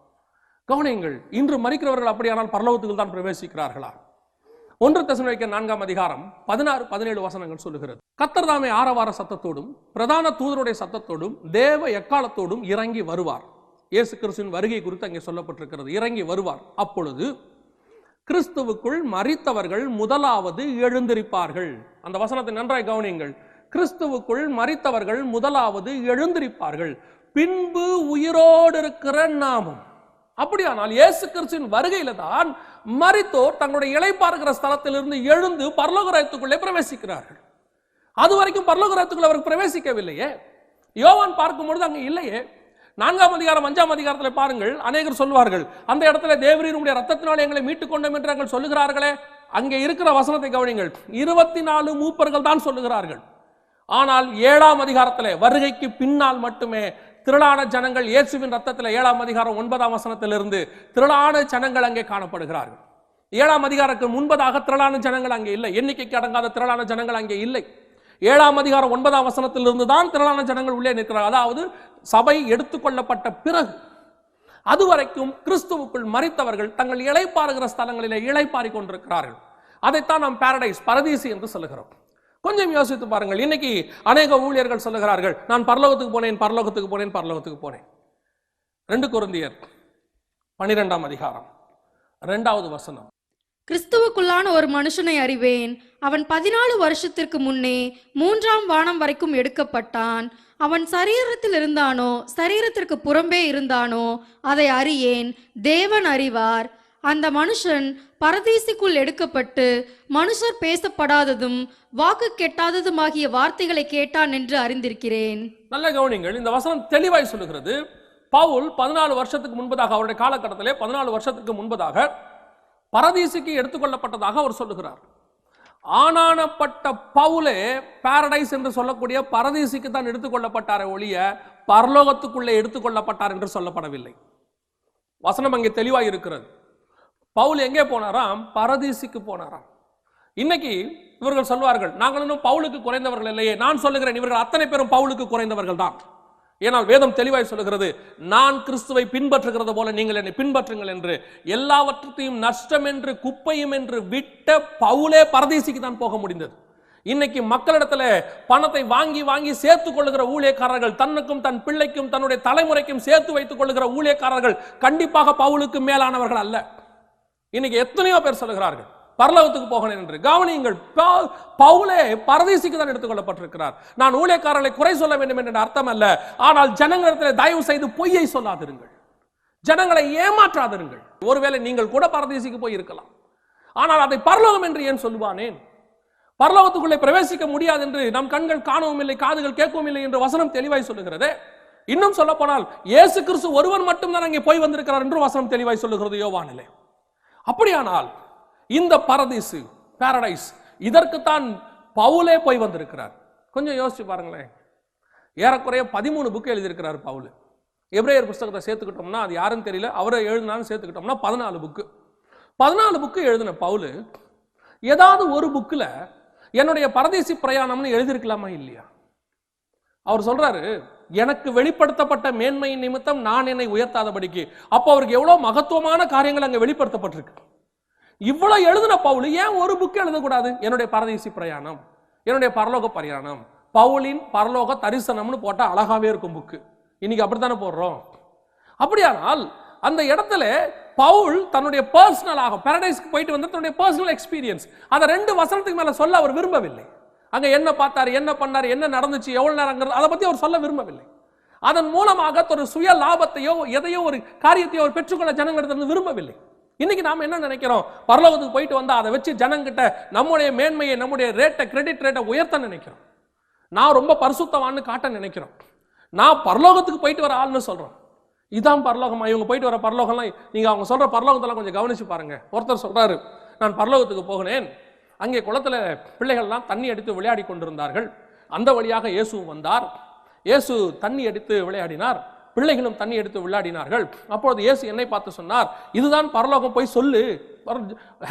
கவனியுங்கள், இன்று மரிக்கிறவர்கள் அப்படியானால் பரலோகத்துக்குள் தான் பிரவேசிக்கிறார்களா? 1 தெசலோனிக்கேயர் 4ஆம் அதிகாரம் 16-17 வசனங்கள் சொல்லுகிறது, கர்த்தர் தாமே ஆரவார சத்தத்தோடும் பிரதான தூதருடைய சத்தத்தோடும் தேவ எக்காலத்தோடும் இறங்கி வருவார். இயேசு கிறிஸ்துவின் வருகை குறித்து அங்கே சொல்லப்பட்டிருக்கிறது, இறங்கி வருவார். அப்பொழுது கிறிஸ்துவுக்குள் மரித்தவர்கள் முதலாவது எழுந்திருப்பார்கள். அந்த வசனத்தை நன்றாய் கவனியுங்கள். கிறிஸ்துவுக்குள் மரித்தவர்கள் முதலாவது எழுந்திருப்பார்கள், பின்பு உயிரோடு இருக்கிற நாமும். அப்படியானால் இயேசு கிறிஸ்துவின் வருகையில தான் மரித்தோர் தங்களுடைய இளைப்பாறுகிற ஸ்தலத்திலிருந்து எழுந்து பரலோக ராஜ்யத்துக்குள்ளே பிரவேசிக்கிறார்கள். அது வரைக்கும் பரலோக ராஜ்யத்துக்குள்ள அவருக்கு பிரவேசிக்கவில்லையே. யோவான் பார்க்கும்பொழுது அங்கே இல்லையே. 4ஆம் அதிகாரம் 5ஆம் அதிகாரத்தில் பாருங்கள், அநேகர் சொல்வார்கள், அந்த இடத்துல தேவரீருடைய ரத்தத்தினால் எங்களை மீட்டுக் கொண்டோம் என்று நாங்கள் சொல்லுகிறார்களே. அங்கே இருக்கிற வசனத்தை கவனிங்கள், 24 மூப்பர்கள் தான் சொல்லுகிறார்கள். ஆனால் 7ஆம் அதிகாரத்தில் வருகைக்கு பின்னால் மட்டுமே திரளான ஜனங்கள் இயேசுவின் ரத்தத்தில் 7ஆம் அதிகாரம் 9ஆம் வசனத்திலிருந்து திரளான ஜனங்கள் அங்கே காணப்படுகிறார்கள். 7ஆம் அதிகாரத்துக்கு முன்பதாக திரளான ஜனங்கள் அங்கே இல்லை, எண்ணிக்கைக்கு அடங்காத திரளான ஜனங்கள் அங்கே இல்லை. 7ஆம் அதிகாரம் 9ஆம் வசனத்திலிருந்து தான் திரளான ஜனங்கள் உள்ளே நிற்கிறார்கள். அதாவது சபை எடுத்துக்கொள்ளப்பட்ட பிறகு அதுவரைக்கும் கிறிஸ்துவுக்குள் மரித்தவர்கள் தங்கள் இளைப்பாறுகிற ஸ்தலங்களிலே இளைப்பாரி கொண்டிருக்கிறார்கள். அதைத்தான் நாம் பாரடைஸ், பரதீசி என்று சொல்லுகிறோம். கொஞ்சம் யோசித்து பாருங்கள். இன்னைக்கு அநேக ஊழியர்கள் சொல்லுகிறார்கள், நான் பரலோகத்துக்கு போனேன் பரலோகத்துக்கு போனேன் பரலோகத்துக்கு போனேன். 2 கொரிந்தியர் 12ஆம் அதிகாரம் 2வது வசனம், கிறிஸ்துவுக்குள்ளான ஒரு மனுஷனை அறிவேன், அவன் 14 வருஷத்திற்கு முன்னே 3ஆம் வானம் வரைக்கும் எடுக்கப்பட்டான். அவன் சரீரத்தில் இருந்தானோ சரீரத்திற்கு புறம்பே இருந்தானோ அதை அறியேன், தேவன் அறிவார். அந்த மனுஷன் பரதீசுக்குள் எடுக்கப்பட்டு மனுஷர் பேசப்படாததும் வாக்கு கெட்டாததுமாகிய வார்த்தைகளை கேட்டான் என்று அறிந்திருக்கிறேன். நல்ல கவனிங்கள், இந்த வசனம் தெளிவாய் சொல்லுகிறது. பவுல் 14 வருஷத்துக்கு முன்பதாக, அவருடைய காலகட்டத்திலே 14 வருஷத்துக்கு முன்பதாக பரதீசுக்கு எடுத்துக்கொள்ளப்பட்டதாக அவர் சொல்லுகிறார். ஆனானப்பட்ட பவுலே பாரடைஸ் என்று சொல்லக்கூடிய பரதீசுக்கு தான் எடுத்துக்கொள்ளப்பட்டாரே ஒழிய பரலோகத்துக்குள்ளே எடுத்துக்கொள்ளப்பட்டார் என்று சொல்லப்படவில்லை. வசனம் அங்கே தெளிவாய் இருக்கிறது. பவுல் எங்கே போனாராம்? பரதீசுக்கு போனாராம். இன்னைக்கு இவர்கள் சொல்வார்கள், நாங்கள் இன்னும் பவுலுக்கு குறைந்தவர்கள் இல்லையே. நான் சொல்லுகிறேன், இவர்கள் அத்தனை பேரும் பவுலுக்கு குறைந்தவர்கள் தான். ஏனால் வேதம் தெளிவாய் சொல்லுகிறது, நான் கிறிஸ்துவை பின்பற்றுகிறது போல நீங்கள் என்னை பின்பற்றுங்கள் என்று. எல்லாவற்றையும் நஷ்டம் என்று குப்பையும் என்று விட்ட பவுலே பரதீசுக்கு தான் போக முடிந்தது. இன்னைக்கு மக்களிடத்துல பணத்தை வாங்கி வாங்கி சேர்த்துக் கொள்ளுகிற ஊழியக்காரர்கள், தன்னுக்கும் தன் பிள்ளைக்கும் தன்னுடைய தலைமுறைக்கும் சேர்த்து வைத்துக் கொள்ளுகிற ஊழியக்காரர்கள் கண்டிப்பாக பவுலுக்கு மேலானவர்கள் அல்ல. இன்னைக்கு எத்தனையோ பேர் சொல்லுகிறார்கள் பரலோகத்துக்கு போகணும் என்று. கவனியுங்கள், பவுலே பரதீசுக்கு தான் எடுத்துக்கொள்ளப்பட்டிருக்கிறார். நான் ஊழியக்காரர்களை குறை சொல்ல வேண்டும் என்ற அர்த்தம் அல்ல. ஆனால் ஜனங்களிடத்தில் தயவு செய்து பொய்யை சொல்லாதிருங்கள், ஜனங்களை ஏமாற்றாதிருங்கள். ஒருவேளை நீங்கள் கூட பரதீசுக்கு போய் இருக்கலாம், ஆனால் அதை பரலோகம் என்று ஏன் சொல்லுவானேன்? பரலோகத்துக்குள்ளே பிரவேசிக்க முடியாது என்று நம் கண்கள் காணவும் இல்லை, காதுகள் கேட்கவும் இல்லை என்று வசனம் தெளிவாய் சொல்லுகிறது. இன்னும் சொல்ல போனால் இயேசு கிறிஸ்து ஒருவர் மட்டும் தான் அங்கே போய் வந்திருக்கிறார் என்று வசனம் தெளிவாய் சொல்லுகிறது யோவானிலே. அப்படியானால் இந்த பரதீசு, பாரடைஸ், இதற்குத்தான் பவுலே போய் வந்திருக்கிறார். கொஞ்சம் யோசிச்சு பாருங்களேன். ஏறக்குறைய 13 புக்கு எழுதியிருக்கிறார் பவுல். எபிரேயர் புஸ்தகத்தை சேர்த்துக்கிட்டோம்னா அது யாருன்னு தெரியல, அவரை எழுதினாலும் சேர்த்துக்கிட்டோம்னா 14 புக்கு. 14 புக்கு எழுதின பவுல் ஏதாவது ஒரு புக்கில் என்னுடைய பரதேசி பிரயாணம்னு எழுதியிருக்கலாமா இல்லையா? அவர் சொல்றாரு, எனக்கு வெளிப்படுத்தப்பட்ட மேன்மையின் நிமித்தம் நான் என்னை உயர்த்தாதபடிக்கு. அப்போ அவருக்கு எவ்வளவு மகத்துவமான காரியங்கள் அங்க வெளிப்படுத்தப்பட்டிருக்கு. இவ்வளவு எழுதின பவுல் ஏன் ஒரு புக் எழுதக்கூடாது? என்னுடைய பரதேசி பிரயாணம், என்னுடைய பரலோக பிரயாணம், பவுலின் பரலோக தரிசனம்னு போட்டா அழகாவே இருக்கும் புக்கு. இன்னைக்கு அப்படித்தானே போடுறோம். அப்படியானால் அந்த இடத்துல பவுல் தன்னுடைய பர்சனலாக பாரடைஸ்க்கு போயிட்டு வந்து தன்னுடைய பர்சனல் எக்ஸ்பீரியன்ஸ் அதை 2 வசனத்துக்கு மேல சொல்ல அவர் விரும்பவில்லை. அங்க என்ன பார்த்தாரு, என்ன பண்ணாரு, என்ன நடந்துச்சு, எவ்வளவு நேரம், அதை பத்தி அவர் சொல்ல விரும்பவில்லை. அதன் மூலமாக ஒரு சுய லாபத்தையோ எதையோ ஒரு காரியத்தையோ அவர் பெற்றுக்கொள்ள ஜனங்களிடத்திலிருந்து விரும்பவில்லை. இன்னைக்கு நாம என்ன நினைக்கிறோம்? பரலோகத்துக்கு போயிட்டு வந்தா அதை வச்சு ஜனங்கிட்ட நம்முடைய மேன்மையை, நம்முடைய ரேட்டை, கிரெடிட் ரேட்டை உயர்த்த நினைக்கிறோம். நான் ரொம்ப பரிசுத்தவான்னு காட்ட நினைக்கிறோம். நான் பரலோகத்துக்கு போயிட்டு வர ஆள்னு சொல்றோம். இதான் பரலோகமா? இவங்க போயிட்டு வர பரலோகம்லாம் நீங்க அவங்க சொல்ற பரலோகத்தெல்லாம் கொஞ்சம் கவனிச்சு பாருங்க. ஒருத்தர் சொல்றாரு, நான் பரலோகத்துக்கு போகிறேன், அங்கே குளத்துல பிள்ளைகள்லாம் தண்ணி அடித்து விளையாடி கொண்டிருந்தார்கள், அந்த வழியாக இயேசு வந்தார், இயேசு தண்ணி அடித்து விளையாடினார், பிள்ளைகளும் தண்ணி எடுத்து விளையாடினார்கள். அப்பொழுது இயேசு என்னை பார்த்து சொன்னார், இதுதான் பரலோகம், போய் சொல்லு,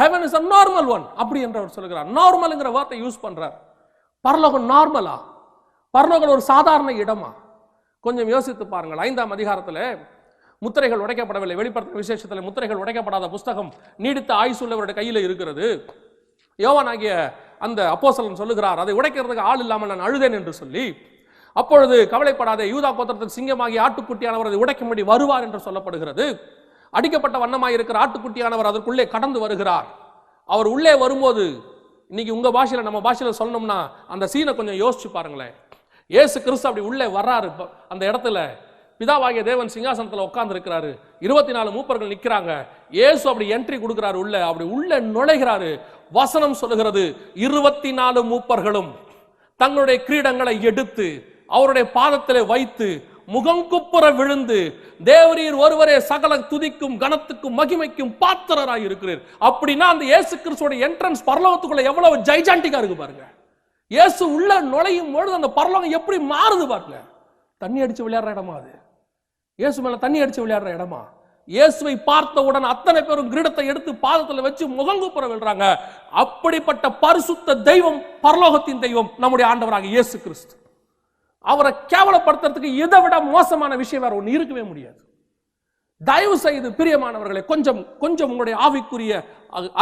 heaven is a normal one அப்படி என்று அவர் சொல்கிறார். நார்மல்ங்கிற வார்த்தை யூஸ் பண்றார். பரலோகம் நார்மலா? பரலோகம் ஒரு சாதாரண இடமா? கொஞ்சம் யோசித்து பாருங்கள். 5ஆம் அதிகாரத்தில் முத்திரைகள் உடைக்கப்படவில்லை. வெளிப்படுத்தின விசேஷத்தில் முத்திரைகள் உடைக்கப்படாத புஸ்தகம் நீடித்த ஆயுசுள்ளவருடைய கையில் இருக்கிறது. யோவானாகிய அந்த அப்போஸ்தலன் சொல்லுகிறார், அதை உடைக்கிறதுக்கு ஆள் இல்லாமல் நான் அழுதேன் என்று சொல்லி. அப்பொழுது கவலைப்படாதே, யூதா கோத்திரத்தின் சிங்கமாகிய ஆட்டுக்குட்டியானவர் அதை உடைக்கும்படி வருவார் என்று சொல்லப்படுகிறது. அடிக்கப்பட்ட வண்ணமாய் இருக்கிற ஆட்டுக்குட்டியானவர் அதற்குள்ளே கடந்து வருகிறார். அவர் உள்ளே வரும்போது, இன்னைக்கு உங்க பாஷையில நம்ம பாஷையில சொல்லணும்னா அந்த சீனை கொஞ்சம் யோசிச்சு பாருங்களேன். இயேசு கிறிஸ்து அப்படி உள்ளே வர்றாரு. அந்த இடத்துல பிதாவாகிய தேவன் சிங்காசனத்தில் உட்கார்ந்து இருக்கிறாரு. 24 மூப்பர்கள் நிற்கிறாங்க. இயேசு அப்படி என்ட்ரி கொடுக்கிறாரு உள்ள. அப்படி உள்ள நுழைகிறாரு. வசனம் சொல்லுகிறது, 24 மூப்பர்களும் தங்களுடைய கிரீடங்களை எடுத்து அவருடைய பாதத்திலே வைத்து முகங்குப்புற விழுந்து, தேவரீர் ஒருவரே சகல துதிக்கும் கனத்துக்கும் மகிமைக்கும் பாத்திரராய் இருக்கிறீர். அப்படின்னா அந்த இயேசு கிறிஸ்துவோட என்ட்ரன்ஸ் பரலோகத்துக்குள்ள எவ்வளவு ஜைஜாண்டிக்கா இருக்கு பாருங்க. இயேசு உள்ள நுழையும் பொழுது அந்த பரலோகம் எப்படி மாறுது பாருங்க. தண்ணி அடிச்சு விளையாடுற இடமா அது? இயேசு மேல தண்ணி அடிச்சு விளையாடுற இடமா? இயேசுவை பார்த்தவுடன் அத்தனை பேரும் கிரீடத்தை எடுத்து பாதத்தில் வச்சு முகங்குப்புற விழுறாங்க. அப்படிப்பட்ட பரிசுத்த தெய்வம், பரலோகத்தின் தெய்வம் நம்முடைய ஆண்டவராக இயேசு கிறிஸ்து. அவரை கேவலப்படுத்துறதுக்கு இதை விட மோசமான விஷயம் வேற ஒன்று இருக்கவே முடியாது. தயவு செய்து பிரியமானவர்களை, கொஞ்சம் கொஞ்சம் உங்களுடைய ஆவிக்குரிய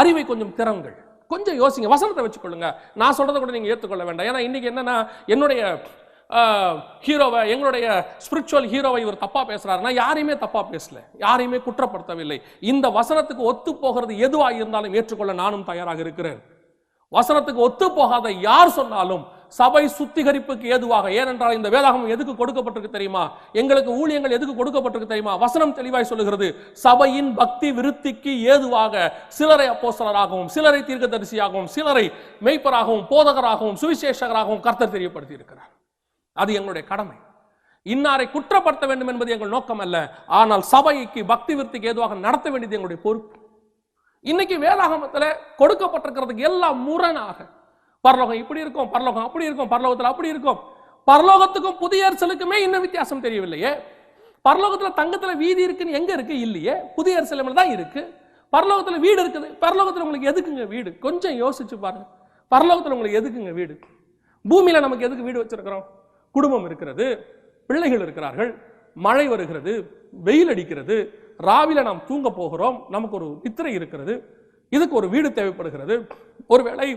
அறிவை கொஞ்சம் திறங்கள், கொஞ்சம் யோசிங்க, வசனத்தை வச்சுக்கொள்ளுங்க. நான் சொல்றதை கூட நீங்க ஏற்றுக்கொள்ள வேண்டாம். ஏன்னா இன்னைக்கு என்னன்னா, என்னுடைய ஹீரோவை, எங்களுடைய ஸ்பிரிச்சுவல் ஹீரோவை இவர் தப்பா பேசுறாருன்னா யாரையுமே தப்பா பேசல, யாரையுமே குற்றப்படுத்தவில்லை. இந்த வசனத்துக்கு ஒத்து போகிறது எதுவாக இருந்தாலும் ஏற்றுக்கொள்ள நானும் தயாராக இருக்கிறேன். வசனத்துக்கு ஒத்து போகாத யார் சொன்னாலும் சபை சுத்திகரிப்புக்கு ஏதுவாக. ஏனென்றால் இந்த வேதாகமம் எதுக்கு கொடுக்கப்பட்டிருக்கு தெரியுமா? எங்களுக்கு ஊழியங்கள் எதுக்கு கொடுக்கப்பட்டிருக்கு தெரியுமா? வசனம் தெளிவாய் சொல்லுகிறது, சபையின் பக்தி விருத்திக்கு ஏதுவாக சிலரை அப்போஸ்தலராகவும், சிலரை தீர்க்கதரிசியாகவும், சிலரை மெய்ப்பராகவும், போதகராகவும், சுவிசேஷகராகவும் கர்த்தர் தெரியப்படுத்தி இருக்கிறார். அது எங்களுடைய கடமை. இன்னாரை குற்றப்படுத்த வேண்டும் என்பது எங்கள் நோக்கம் அல்ல. ஆனால் சபைக்கு பக்தி விருத்திக்கு ஏதுவாக நடத்த வேண்டியது எங்களுடைய பொறுப்பு. இன்னைக்கு வேதாகமத்தில் கொடுக்கப்பட்டிருக்கிறதுக்கு எல்லாம் முரணாக, பரலோகம் இப்படி இருக்கும், பரலோகம் அப்படி இருக்கும், பரலோகத்தில் அப்படி இருக்கும். பரலோகத்துக்கும் புதிய எருசலேமுக்குமே இன்னும் வித்தியாசம் தெரியவில்லையே. பரலோகத்தில் தங்கத்தில் வீதி இருக்குன்னு எங்க இருக்கு? இல்லையே, புதிய எருசலேமில் தான் இருக்கு. பரலோகத்தில் வீடு இருக்குது. பரலோகத்தில் உங்களுக்கு எதுக்குங்க வீடு? கொஞ்சம் யோசிச்சு பாருங்க. பரலோகத்தில் உங்களுக்கு எதுக்குங்க வீடு? பூமியில நமக்கு எதுக்கு வீடு வச்சிருக்கிறோம்? குடும்பம் இருக்கிறது, பிள்ளைகள் இருக்கிறார்கள், மழை வருகிறது, வெயில் அடிக்கிறது, ராவில நாம் தூங்க போகிறோம், நமக்கு ஒரு நித்திரை இருக்கிறது, இதுக்கு ஒரு வீடு தேவைப்படுகிறது. ஒருவேளை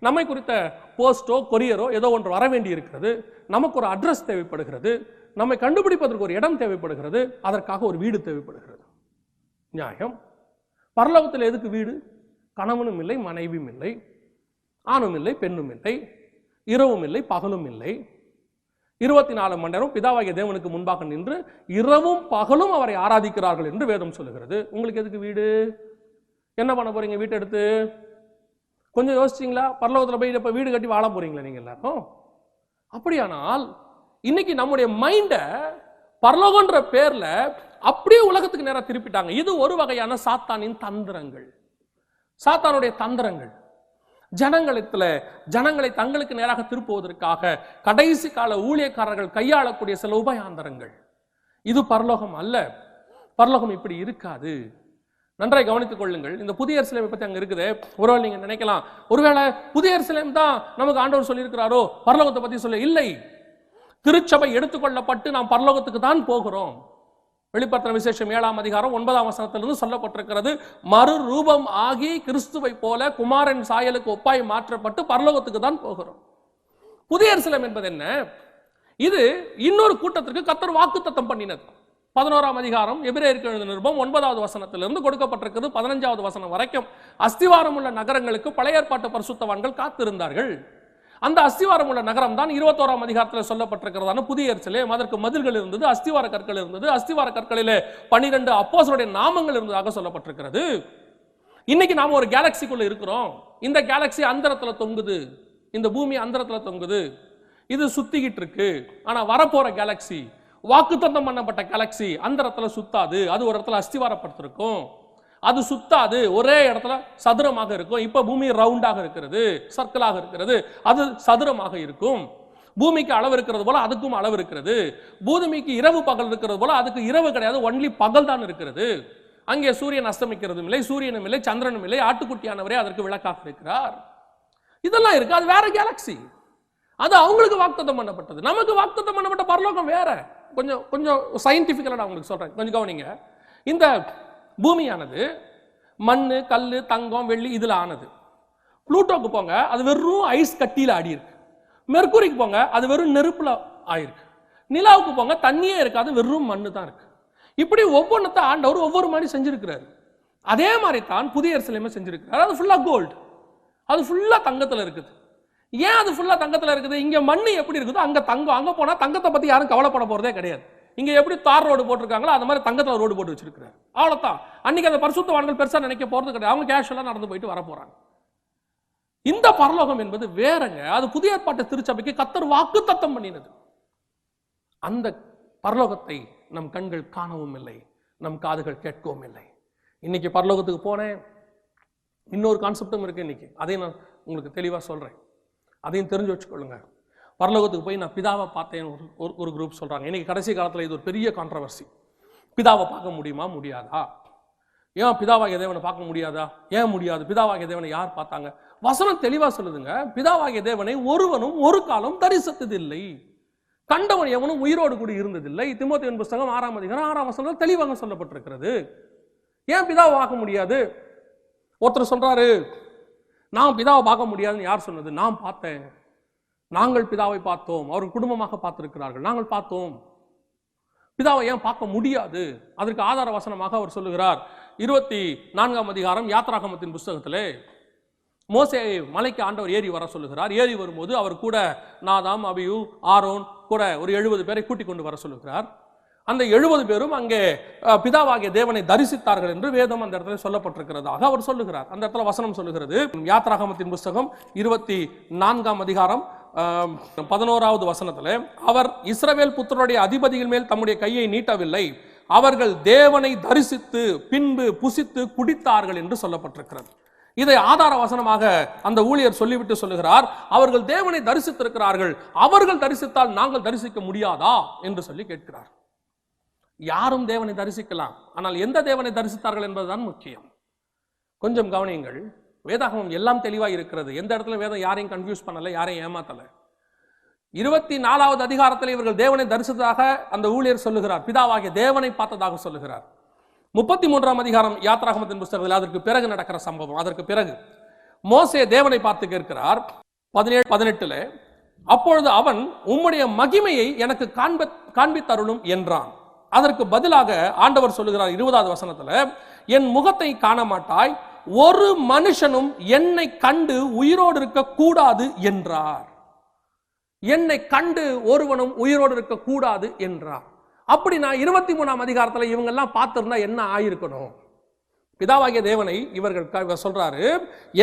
நம்மை குறித்த போஸ்டோ கொரியரோ ஏதோ ஒன்று வர வேண்டி இருக்கிறது, நமக்கு ஒரு அட்ரஸ் தேவைப்படுகிறது, நம்மை கண்டுபிடிப்பதற்கு ஒரு இடம் தேவைப்படுகிறது, அதற்காக ஒரு வீடு தேவைப்படுகிறது. நியாயம். பரலோகத்தில் எதுக்கு வீடு? கணவனும் இல்லை, மனைவியும் இல்லை, ஆணும் இல்லை, பெண்ணும் இல்லை, இரவும் இல்லை, பகலும் இல்லை. 24 மணி நேரம் பிதாவாகிய தேவனுக்கு முன்பாக நின்று இரவும் பகலும் அவரை ஆராதிக்கிறார்கள் என்று வேதம் சொல்லுகிறது. உங்களுக்கு எதுக்கு வீடு? என்ன பண்ண போறீங்க வீட்டை எடுத்து? கொஞ்சம் யோசிச்சிங்களா? பரலோகத்தில் போய் இப்ப வீடு கட்டி வாழ போறீங்களா நீங்க எல்லாரும்? அப்படியானால் இன்னைக்கு நம்முடைய மைண்ட பரலோகன்ற பேர்ல அப்படியே உலகத்துக்கு நேரா திருப்பிட்டாங்க. இது ஒரு வகையான சாத்தானின் தந்திரங்கள், சாத்தானுடைய தந்திரங்கள். ஜனங்களை தங்களுக்கு நேராக திருப்புவதற்காக கடைசி கால ஊழியக்காரர்கள் கையாளக்கூடிய சில உபயாந்தரங்கள். இது பரலோகம் அல்ல. பரலோகம் இப்படி இருக்காது. நன்றாய் கவனித்துக் கொள்ளுங்கள். இந்த புதிய எருசலேமை பத்தி அங்க இருக்குது. ஒருவேளை நீங்க நினைக்கலாம், ஒருவேளை புதிய எருசலேம் தான் நமக்கு ஆண்டவர் சொல்லி இருக்கிறாரோ, பரலோகத்தை பத்தி சொல்ல இல்லை. திருச்சபை எடுத்துக்கொள்ளப்பட்டு நாம் பரலோகத்துக்கு தான் போகிறோம். வெளிப்படுத்தின விசேஷம் 7ஆம் அதிகாரம் 9ஆம் வசனத்திலிருந்து சொல்லப்பட்டிருக்கிறது, மறு ரூபம் ஆகி கிறிஸ்துவை போல குமாரன் சாயலுக்கு ஒப்பாய் மாற்றப்பட்டு பரலோகத்துக்கு தான் போகிறோம். புதிய எருசலேம் என்பது என்ன? இது இன்னொரு கூட்டத்திற்கு கர்த்தர் வாக்குத்தத்தம் பண்ணினது. 11ஆம் அதிகாரம் எபிரேயருக்கு எழுதின நிருபம் 9வது வசனத்திலிருந்து கொடுக்கப்பட்டிருக்கிறது 15வது வசனம் வரைக்கும் அஸ்திவாரம் உள்ள நகரங்களுக்கு பழைய ஏற்பாட்டு பரிசுத்தவான்கள் காத்திருந்தார்கள். அந்த அஸ்திவாரம் உள்ள நகரம் தான் 21ஆம் அதிகாரத்தில் சொல்லப்பட்டிருக்கிறதான புதிய எருசலேம். அதற்கு மதில்கள் இருந்தது, அஸ்திவார கற்கள் இருந்தது. அஸ்திவார கற்களிலே 12 அப்போஸ்தலருடைய நாமங்கள் இருந்ததாக சொல்லப்பட்டிருக்கிறது. இன்னைக்கு நாம ஒரு கேலக்சிக்குள்ள இருக்கிறோம். இந்த கேலக்சி அந்தரத்துல தொங்குது, இந்த பூமி அந்தரத்துல தொங்குது, இது சுத்திக்கிட்டு இருக்கு. ஆனா வரப்போற கேலக்சி, வாக்குத்தத்தம் பண்ணப்பட்ட கேலக்சி அந்தரத்துல சுத்தாது. அது ஒரு இடத்துல அஸ்திவாரப்படுத்திருக்கும், அது சுத்தாது, ஒரே இடத்துல சதுரமாக இருக்கும். இப்ப பூமி ரவுண்டாக இருக்கிறது, சர்க்கிளாக இருக்கிறது, அது சதுரமாக இருக்கும். பூமிக்கு அளவு இருக்கிறது போல அதுக்கும் அளவு இருக்கிறது. பூமிக்கு இரவு பகல் இருக்கிறது போல அதுக்கு இரவு கிடையாது, ஒன்லி பகல் தான் இருக்கிறது. அங்கே சூரியன் அஸ்தமிக்கிறதும் இல்லை, சூரியனும் இல்லை, சந்திரனும் இல்லை, ஆட்டுக்குட்டியானவரே அதற்கு விளக்காக இருக்கிறார். இதெல்லாம் இருக்கு. அது வேற கேலக்சி. அது அவங்களுக்கு வாக்குத்தத்தம் பண்ணப்பட்டது. நமக்கு வாக்குத்தத்தம் பண்ணப்பட்ட பரலோகம் வேற. கொஞ்சம் கொஞ்சம் சயின்டிபிக்கலா நான் உங்களுக்கு சொல்றேன், கொஞ்சம் கவனிங்க. இந்த பூமியானது மண்ணு, கல்லு, தங்கம், வெள்ளி இதுல ஆனது. புளூட்டோக்கு போங்க, அது வெறும் ஐஸ் கட்டியில ஆடி இருக்கு. மெர்க்குரிக்கு போங்க, அது வெறும் நெருப்புல ஆயிருக்கு. நிலாவுக்கு போங்க, தண்ணியே இருக்காது, வெறும் மண்ணு தான் இருக்கு. இப்படி ஒவ்வொன்றத்தை ஆண்டவர் ஒவ்வொரு மாதிரி செஞ்சிருக்கிறாரு. அதே மாதிரி தான் புதிய எருசலேமை செஞ்சிருக்கிறார். அது ஃபுல்லா கோல்டு, அது ஃபுல்லா தங்கத்துல இருக்குது. ஏன் அது ஃபுல்லா தங்கத்துல இருக்குது? இங்க மண்ணு எப்படி இருக்குதோ அங்க தங்கம். அங்க போனா தங்கத்தை பத்தி யாரும் கவலைப்பட போறதே கிடையாது. இங்க எப்படி தார் ரோடு போட்டிருக்காங்களோ அந்த மாதிரி தங்கத்துல ரோடு போட்டு வச்சிருக்காரு. அவ்வளவுதான். அன்னைக்கு அந்த பரிசுத்தவான்கள் பெருசா நினைக்க போறது கிடையாது. அவங்க கேஷுவலா நடந்து போயிட்டு வர போறாங்க. இந்த பரலோகம் என்பது வேறங்க. அது புதிய ஏற்பாட்டு திருச்சபைக்கு கர்த்தர் வாக்குத்தத்தம் பண்ணினது. அந்த பரலோகத்தை நம் கண்கள் காணவும் இல்லை, நம் காதுகள் கேட்கவும் இல்லை. இன்னைக்கு பரலோகத்துக்கு போனேன், இன்னொரு கான்செப்டும் இருக்கு இன்னைக்கு. அதையும் நான் உங்களுக்கு தெளிவா சொல்றேன், அதையும் தெரிஞ்சு வச்சுக்கொள்ளுங்க. பரலோகத்துக்கு போய் நான் பிதாவை பார்த்தேன் ஒரு குரூப் சொல்றாங்க. இன்னைக்கு கடைசி காலத்தில் இது ஒரு பெரிய கான்ட்ரவர்சி. பிதாவை பார்க்க முடியுமா முடியாதா? ஏன் பிதாவாகிய தேவனை பார்க்க முடியாதா? ஏன் முடியாது? பிதாவாகிய தேவனை யார் பார்த்தாங்க? வசனம் தெளிவா சொல்லுதுங்க, பிதாவாகிய தேவனை ஒருவனும் ஒரு காலம் தரிசித்ததில்லை, கண்டவன் எவனும் உயிரோடு கூட இருந்ததில்லை. தீமோத்தேயுவின் புஸ்தகம் 6ஆம் அதிகாரம் 6ஆம் வசனத்தில் தெளிவாக சொல்லப்பட்டிருக்கிறது. ஏன் பிதாவை பார்க்க முடியாது? ஒருத்தர் சொல்றாரு, நான் பிதாவை பார்க்க முடியாதுன்னு யார் சொன்னது? நான் பார்த்தேன், நாங்கள் பிதாவை பார்த்தோம், அவர் குடும்பமாக பார்த்திருக்கிறார்கள், நாங்கள் பார்த்தோம். பிதாவை ஏன் பார்க்க முடியாது? அதற்கு ஆதார வசனமாக அவர் சொல்லுகிறார். 24ஆம் அதிகாரம் யாத்ராகமத்தின் புஸ்தகத்திலே மோசே மலைக்கு ஆண்டவர் ஏறி வர சொல்லுகிறார். ஏறி வரும்போது அவர் கூட நாதாம், அபியூ, ஆரோன் கூட ஒரு 70 பேரை கூட்டிக் கொண்டு வர சொல்லுகிறார். அந்த 70 பேரும் அங்கே பிதாவாகிய தேவனை தரிசித்தார்கள் என்று வேதம் அந்த இடத்துல சொல்லப்பட்டிருக்கிறதாக அவர் சொல்லுகிறார். அந்த இடத்துல வசனம் சொல்லுகிறது, யாத்ராகமத்தின் புஸ்தகம் 24ஆம் அதிகாரம் 11வது வசனத்துல, அவர் இஸ்ரவேல் புத்திரருடைய அதிபதிகள் மேல் தம்முடைய கையை நீட்டவில்லை, அவர்கள் தேவனை தரிசித்து பின்பு புசித்து குடித்தார்கள் என்று சொல்லப்பட்டிருக்கிறது. இதை ஆதார வசனமாக அந்த ஊழியர் சொல்லிவிட்டு சொல்லுகிறார், அவர்கள் தேவனை தரிசித்திருக்கிறார்கள், அவர்கள் தரிசித்தால் நாங்கள் தரிசிக்க முடியாதா என்று சொல்லி கேட்கிறார். யாரும் தேவனை தரிசிக்கலாம், ஆனால் எந்த தேவனை தரிசித்தார்கள் என்பதுதான் முக்கியம். கொஞ்சம் கவனியுங்கள், வேதாகமம் எல்லாம் தெளிவாக இருக்கிறது. எந்த இடத்துல வேதம் யாரையும் கன்ஃபியூஸ் பண்ணல, யாரையும் ஏமாத்தல. 24வது அதிகாரத்தில் இவர்கள் தேவனை தரிசித்ததாக அந்த ஊழியர் சொல்லுகிறார், பிதாவாகிய தேவனை பார்த்ததாக சொல்லுகிறார். 33ஆம் அதிகாரம் யாத்ராகமத்தின் புஸ்தகத்தில் அதற்கு பிறகு நடக்கிற சம்பவம். அதற்கு பிறகு மோசே தேவனை பார்த்து கேட்கிறார் 17-18. அப்பொழுது அவன், உம்முடைய மகிமையை எனக்கு காண்பித்தருளும் என்றான். அதற்கு பதிலாக ஆண்டவர் சொல்லுகிறார் 20வது வசனத்துல, என் முகத்தை காண மாட்டாய், ஒரு மனுஷனும் என்னை கண்டு உயிரோடு இருக்க கூடாது என்றார். என்னை கண்டு ஒருவனும் உயிரோடு இருக்க கூடாது என்றார். அப்படி நான் 23ஆம் அதிகாரத்துல இவங்க எல்லாம் பார்த்திருந்தா என்ன ஆயிருக்கணும்? பிதாவாகிய தேவனை இவர்கள் சொல்றாரு,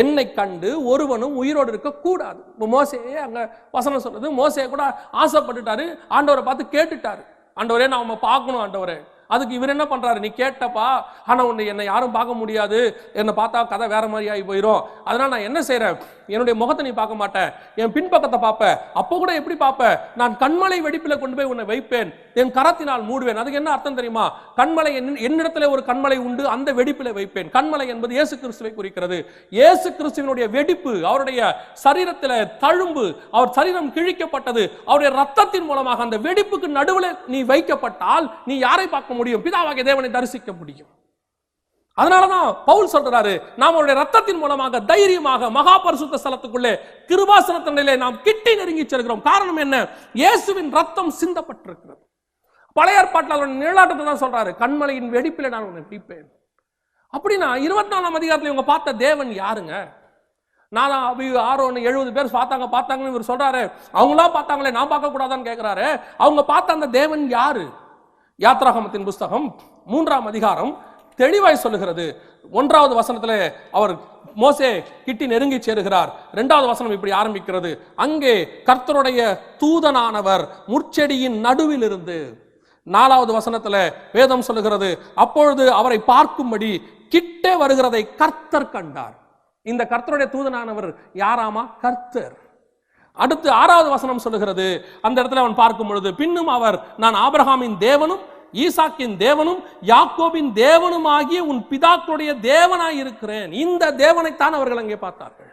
என்னை கண்டு ஒருவனும் உயிரோடு இருக்க கூடாது. மோசே அங்க வசனம் சொல்றது, மோசே கூட ஆசைப்பட்டுட்டாரு, ஆண்டவரை பார்த்து கேட்டுட்டாரு, ஆண்டவரே நான் உங்களை பார்க்கணும் ஆண்டவரே. அதுக்கு இவர் என்ன பண்றாரு, நீ கேட்டப்பா, ஆனா உன்னை என்னை யாரும் பார்க்க முடியாது, என்னை பார்த்தா கதை வேற மாதிரி ஆகி போயிடும், அதனால நான் என்ன செய்யறேன், என்னுடைய முகத்தை நீ பார்க்க மாட்ட, என் பின்பக்கத்தை பார்ப்ப. அப்போ கூட எப்படி பார்ப்ப? நான் கண்மலை வெடிப்பில கொண்டு போய் உன்னை வைப்பேன், என் கரத்தினால் மூடுவேன். அதுக்கு என்ன அர்த்தம் தெரியுமா? கண்மலை, என்னிடத்துல ஒரு கண்மலை உண்டு, அந்த வெடிப்பில வைப்பேன். கண்மலை என்பது இயேசு கிறிஸ்துவை குறிக்கிறது. இயேசு கிறிஸ்துவினுடைய வெடிப்பு, அவருடைய சரீரத்தில் தழும்பு, அவர் சரீரம் கிழிக்கப்பட்டது, அவருடைய ரத்தத்தின் மூலமாக அந்த வெடிப்புக்கு நடுவில் நீ வைக்கப்பட்டால் நீ யாரை பார்க்க முடியும்? பிதாவாகிய தேவனை தரிசிக்க முடியும். அதனாலதான் பவுல் சொல்றாரு, நாம் அவருடைய ரத்தத்தின் மூலமாக தைரியமாக மகா பரிசுத்த ஸ்தலத்துக்குள்ளே கிருபாசனத்திலே நாம் கிட்டி நெருங்கி செல்கிறோம். காரணம் என்ன? இயேசுவின் ரத்தம் சிந்தப்பட்டிருக்கிறது. பழைய ஏற்பாட்டில் அவருடைய நிழலாட்டத்தை தான் சொல்றாரு, கண்மலையின் வெடிப்பில நான் உன்னை பிடிப்பேன். அப்படின்னா 24ஆம் அதிகாரத்தில் இவங்க பார்த்த தேவன் யாருங்க? நான் ஆரோன் 70 பேர் பார்த்தாங்கன்னு இவர் சொல்றாரு. அவங்களாம் பார்த்தாங்களே, நான் பார்க்க கூடாதான்னு கேட்கிறாரு. அவங்க பார்த்த அந்த தேவன் யாரு? யாத்ராகமத்தின் புஸ்தகம் 3ஆம் அதிகாரம் தெளிவாய் சொல்லுகிறது. 1வது வசனத்துல அவர் மோசே கிட்டி நெருங்கி சேருகிறார். 2வது வசனம் இப்படி ஆரம்பிக்கிறது, அங்கே கர்த்தருடைய தூதனானவர் முட்செடியின் நடுவில் இருந்து. 4வது வசனத்துல வேதம் சொல்லுகிறது, அப்பொழுது அவரை பார்க்கும்படி கிட்டே வருகிறதை கர்த்தர் கண்டார். இந்த கர்த்தருடைய தூதனானவர் யாராமா? கர்த்தர். அடுத்து 6வது வசனம் சொல்லுகிறது, அந்த இடத்துல அவன் பார்க்கும் பொழுது, பின்னும் அவர், நான் ஆபிரகாமின் தேவனும் ஈசாக்கின் தேவனும் யாக்கோபின் தேவனும் ஆகிய உன் பிதாக்களுடைய தேவனாய் இருக்கிறேன். இந்த தேவனைத்தான் அவர்கள் அங்கே பார்த்தார்கள்.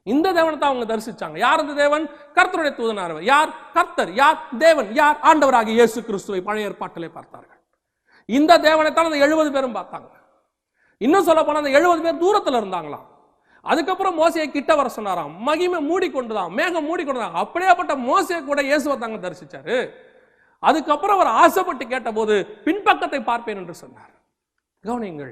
இந்த தேவனை தான் அவங்க தரிசிச்சாங்க. யார் அந்த தேவன்? கர்த்தருடைய தூதனானவர். யார்? கர்த்தர். யார்? தேவன். யார்? ஆண்டவராகிய இயேசு கிறிஸ்துவை பழைய ஏற்பாட்டிலே பார்த்தார்கள். இந்த தேவனைத்தான் அந்த 70 பேரும் பார்த்தாங்க. இன்னும் சொல்ல போனா அந்த 70 பேர் தூரத்துல இருந்தாங்களாம். அதுக்கப்புறம் மோசையை கிட்ட வர சொன்னாராம். மகிமை மூடிக்கொண்டுதான், மேகம் மூடிக்கொண்டுதான். அப்படியேப்பட்ட மோசையை கூட இயேசுவை தாங்க தரிசிச்சாரு. அதுக்கப்புறம் அவர் ஆசைப்பட்டு கேட்டபோது பின்பக்கத்தை பார்ப்பேன் என்று சொன்னார். கவனியுங்கள்,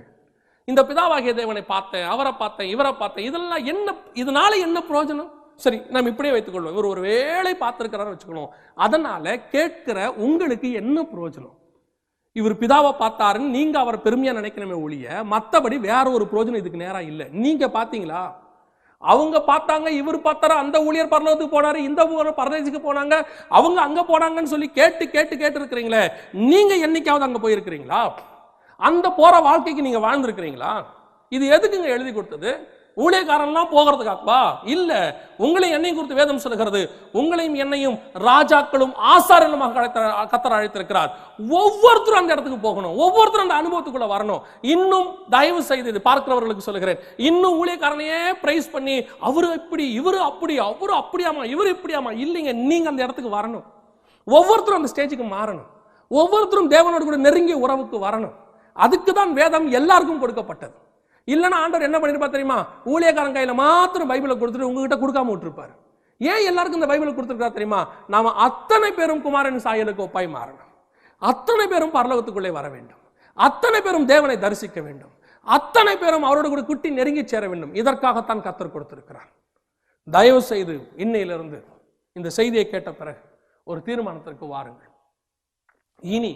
இந்த பிதாவாகிய தேவனை பார்த்தேன், அவரை பார்த்தேன், இவரை பார்த்தேன், இதெல்லாம் என்ன? இதனால என்ன பிரயோஜனம்? சரி, நாம் இப்படியே வைத்துக் கொள்வோம், இவர் ஒரு வேளை பார்த்திருக்கிறார் வச்சுக்கணும். அதனால கேட்கிற உங்களுக்கு என்ன பிரயோஜனம்? இவர் பிதாவை பார்த்தாருன்னு நீங்க அவர் பெருமையா நினைக்கணுமே ஒழிய மற்றபடி வேற ஒரு பிரயோஜனம் இதுக்கு நேரா இல்லை. நீங்க பார்த்தீங்களா? அவங்க பார்த்தாங்க, இவர் பார்த்தாரு, அந்த ஊழியர் பரலோகத்துக்கு போனாரு, இந்த ஊழியர் பரதேசிக்கு போனாங்க, அவங்க அங்க போனாங்கன்னு சொல்லி கேட்டு இருக்கிறீங்களே, நீங்க என்னைக்காவது அங்க போயிருக்கிறீங்களா? அந்த போற வாழ்க்கைக்கு நீங்க வாழ்ந்திருக்கிறீங்களா? இது எதுக்குங்க எழுதி கொடுத்தது? ஊழியக்காரன்லாம் போகிறதுக்காகவா? இல்ல. உங்களையும் என்னையும் குறித்து வேதம் சொல்லுகிறது, உங்களையும் என்னையும் ராஜாக்களும் ஆசாரியர்களுமாக கர்த்தர் அழைத்திருக்கிறார். ஒவ்வொருத்தரும் அந்த இடத்துக்கு போகணும், ஒவ்வொருத்தரும் அந்த அனுபவத்துக்குள்ள வரணும். இன்னும் தயவு செய்து இது பார்க்கிறவர்களுக்கு சொல்லுகிறேன், இன்னும் ஊழியக்காரனையே பிரைஸ் பண்ணி அவரு இப்படி, இவரு அப்படி, அவரு அப்படியாமா, இவரு இப்படியாமா, இல்லைங்க. நீங்க அந்த இடத்துக்கு வரணும். ஒவ்வொருத்தரும் அந்த ஸ்டேஜுக்கு மாறணும். ஒவ்வொருத்தரும் தேவனோடு கூட நெருங்கிய உறவுக்கு வரணும். அதுக்கு தான் வேதம் எல்லாருக்கும் கொடுக்கப்பட்டது. இல்லைன்னா ஆண்டவர் என்ன பண்ணிருப்பா தெரியுமா? ஊழியக்காரன் கையில மாத்திரம் பைபிளை கொடுத்துட்டு உங்ககிட்ட கொடுக்காம விட்டுருப்பாரு. ஏன் எல்லாருக்கும் இந்த பைபிளை கொடுத்துருக்கா தெரியுமா? நாம அத்தனை பேரும் குமாரன் சாயலுக்கு ஒப்பாய் மாறணும். அத்தனை பேரும் பரலோகத்துக்குள்ளே வர வேண்டும். அத்தனை பேரும் தேவனை தரிசிக்க வேண்டும். அத்தனை பேரும் அவரோடு கூட குட்டி நெருங்கி சேர வேண்டும். இதற்காகத்தான் கர்த்தர் கொடுத்திருக்கிறார். தயவு செய்து இன்னையிலிருந்து இந்த செய்தியை கேட்ட பிறகு ஒரு தீர்மானத்திற்கு வாருங்கள். இனி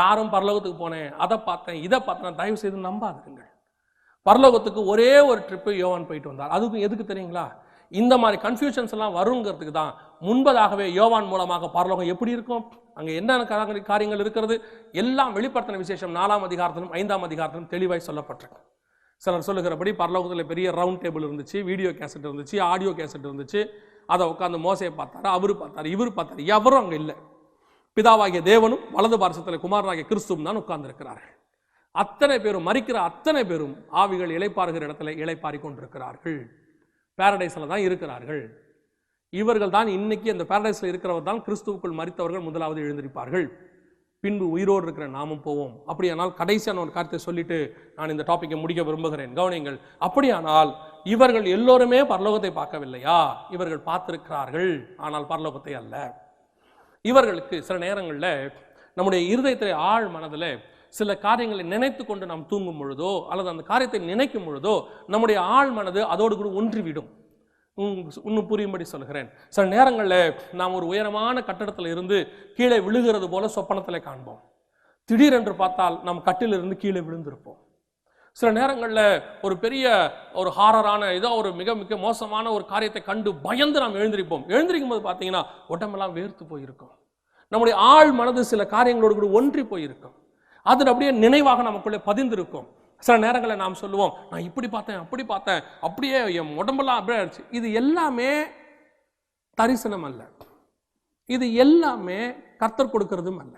யாரும் பரலோகத்துக்கு போனேன், அதை பார்த்தேன், இதை பார்த்தேன், தயவு செய்து நம்பாதுங்கள். பரலோகத்துக்கு ஒரே ஒரு ட்ரிப்பு யோவான் போயிட்டு வந்தார். அதுக்கும் எதுக்கு தெரியுங்களா? இந்த மாதிரி கன்ஃபியூஷன்ஸ் எல்லாம் வருங்கிறதுக்கு தான். முன்பதாகவே யோவான் மூலமாக பரலோகம் எப்படி இருக்கும், அங்கே என்னென்ன காரியங்கள் இருக்கிறது எல்லாம் வெளிப்படுத்தின விசேஷம் 4ஆம் அதிகாரத்திலும் 5ஆம் அதிகாரத்திலும் தெளிவாய் சொல்லப்பட்டிருக்கு. சிலர் சொல்லுகிறபடி பரலோகத்தில் பெரிய ரவுண்ட் டேபிள் இருந்துச்சு, வீடியோ கேசட் இருந்துச்சு, ஆடியோ கேசட் இருந்துச்சு. அதை உட்காந்து மோசையை பார்த்தாரு, அவரு பார்த்தாரு, இவரு பார்த்தாரு. எவரும் அங்கே இல்லை. பிதாவாகிய தேவனும் வலது பார்சத்தில் குமாரனாகிய கிறிஸ்துவும் தான் உட்கார்ந்து இருக்கிறார்கள். அத்தனை பேரும், மரிக்கிற அத்தனை பேரும் ஆவிகள் இளைப்பாறுகிற இடத்துல இளைப்பாரி கொண்டிருக்கிறார்கள். பாரடைஸ்ல தான் இருக்கிறார்கள். இவர்கள் தான் இன்னைக்கு அந்த பாரடைஸ்ல இருக்கிறவர் தான் கிறிஸ்துவுக்குள் மரித்தவர்கள் முதலாவது எழுந்திருப்பார்கள். பின்பு உயிரோடு இருக்கிற நாமும் போவோம். அப்படியானால் கடைசியான ஒரு காரியத்தை சொல்லிட்டு நான் இந்த டாபிக்கை முடிக்க விரும்புகிறேன். கவனிங்கள். அப்படியானால் இவர்கள் எல்லோருமே பரலோகத்தை பார்க்கவில்லையா? இவர்கள் பார்த்திருக்கிறார்கள், ஆனால் பரலோகத்தை அல்ல. இவர்களுக்கு சில நேரங்களில் நம்முடைய இருதயத்திலே ஆழ் மனதில் சில காரியங்களை நினைத்து கொண்டு நாம் தூங்கும் பொழுதோ அல்லது அந்த காரியத்தை நினைக்கும் பொழுதோ நம்முடைய ஆழ் மனது அதோடு கூட ஒன்றிவிடும். இன்னும் புரியும்படி சொல்கிறேன். சில நேரங்களில் நாம் ஒரு உயரமான கட்டடத்தில் இருந்து கீழே விழுகிறது போல சொப்பனத்தில் காண்போம். திடீரென்று பார்த்தால் நாம் கட்டிலிருந்து கீழே விழுந்திருப்போம். சில நேரங்களில் ஒரு பெரிய ஒரு ஹாரரான ஏதோ ஒரு மிக மிக மோசமான ஒரு காரியத்தை கண்டு பயந்து நாம் எழுந்திருப்போம். எழுந்திருக்கும் போது பார்த்தீங்கன்னா உடம்பெல்லாம் வேர்த்து போயிருக்கும். நம்முடைய ஆழ் மனது சில காரியங்களோடு கூட ஒன்றி போயிருக்கும். அது அப்படியே நினைவாக நமக்குள்ளே பதிந்திருக்கும். சில நேரங்களில் நாம் சொல்லுவோம், நான் இப்படி பார்த்தேன் அப்படி பார்த்தேன், அப்படியே என் உடம்பெல்லாம் அப்படியே ஆயிடுச்சு. இது எல்லாமே தரிசனம் அல்ல, இது எல்லாமே கர்த்தர் கொடுக்கிறதும் அல்ல.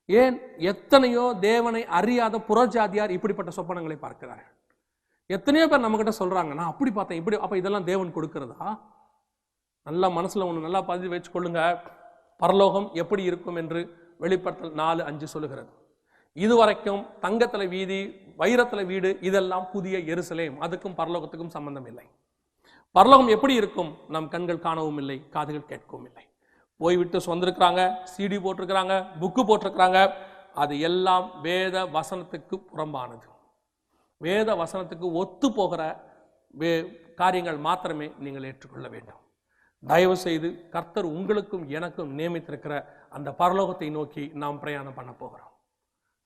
ஏன் எத்தனையோ தேவனை அறியாத புறஜாதியார் இப்படிப்பட்ட சொப்பனங்களை பார்க்கிறார்கள். எத்தனையோ பேர் நம்ம கிட்ட சொல்றாங்க, நான் அப்படி பார்த்தேன் இப்படி. அப்ப இதெல்லாம் தேவன் கொடுக்கிறதா? நல்லா மனசுல ஒண்ணு நல்லா பதிவு வச்சு கொள்ளுங்க. பரலோகம் எப்படி இருக்கும் என்று வெளிப்படுத்தல் 4:5 சொல்லுகிறது. இதுவரைக்கும் தங்கத்துல வீதி, வைரத்துல வீடு, இதெல்லாம் புதிய எருசலேம். அதுக்கும் பரலோகத்துக்கும் சம்பந்தம் இல்லை. பரலோகம் எப்படி இருக்கும்? நம் கண்கள் காணவும் இல்லை, காதுகள் கேட்கவும் இல்லை. போய்விட்டு வந்திருக்கிறாங்க, சிடி போட்டிருக்கிறாங்க, புக்கு போட்டிருக்கிறாங்க. அது எல்லாம் வேத வசனத்துக்கு புறம்பானது. வேத வசனத்துக்கு ஒத்து போகிற காரியங்கள் மாத்திரமே நீங்கள் ஏற்றுக்கொள்ள வேண்டும். தயவு செய்து கர்த்தர் உங்களுக்கும் எனக்கும் நியமித்திருக்கிற அந்த பரலோகத்தை நோக்கி நாம் பிரயாணம் பண்ண போகிறோம்.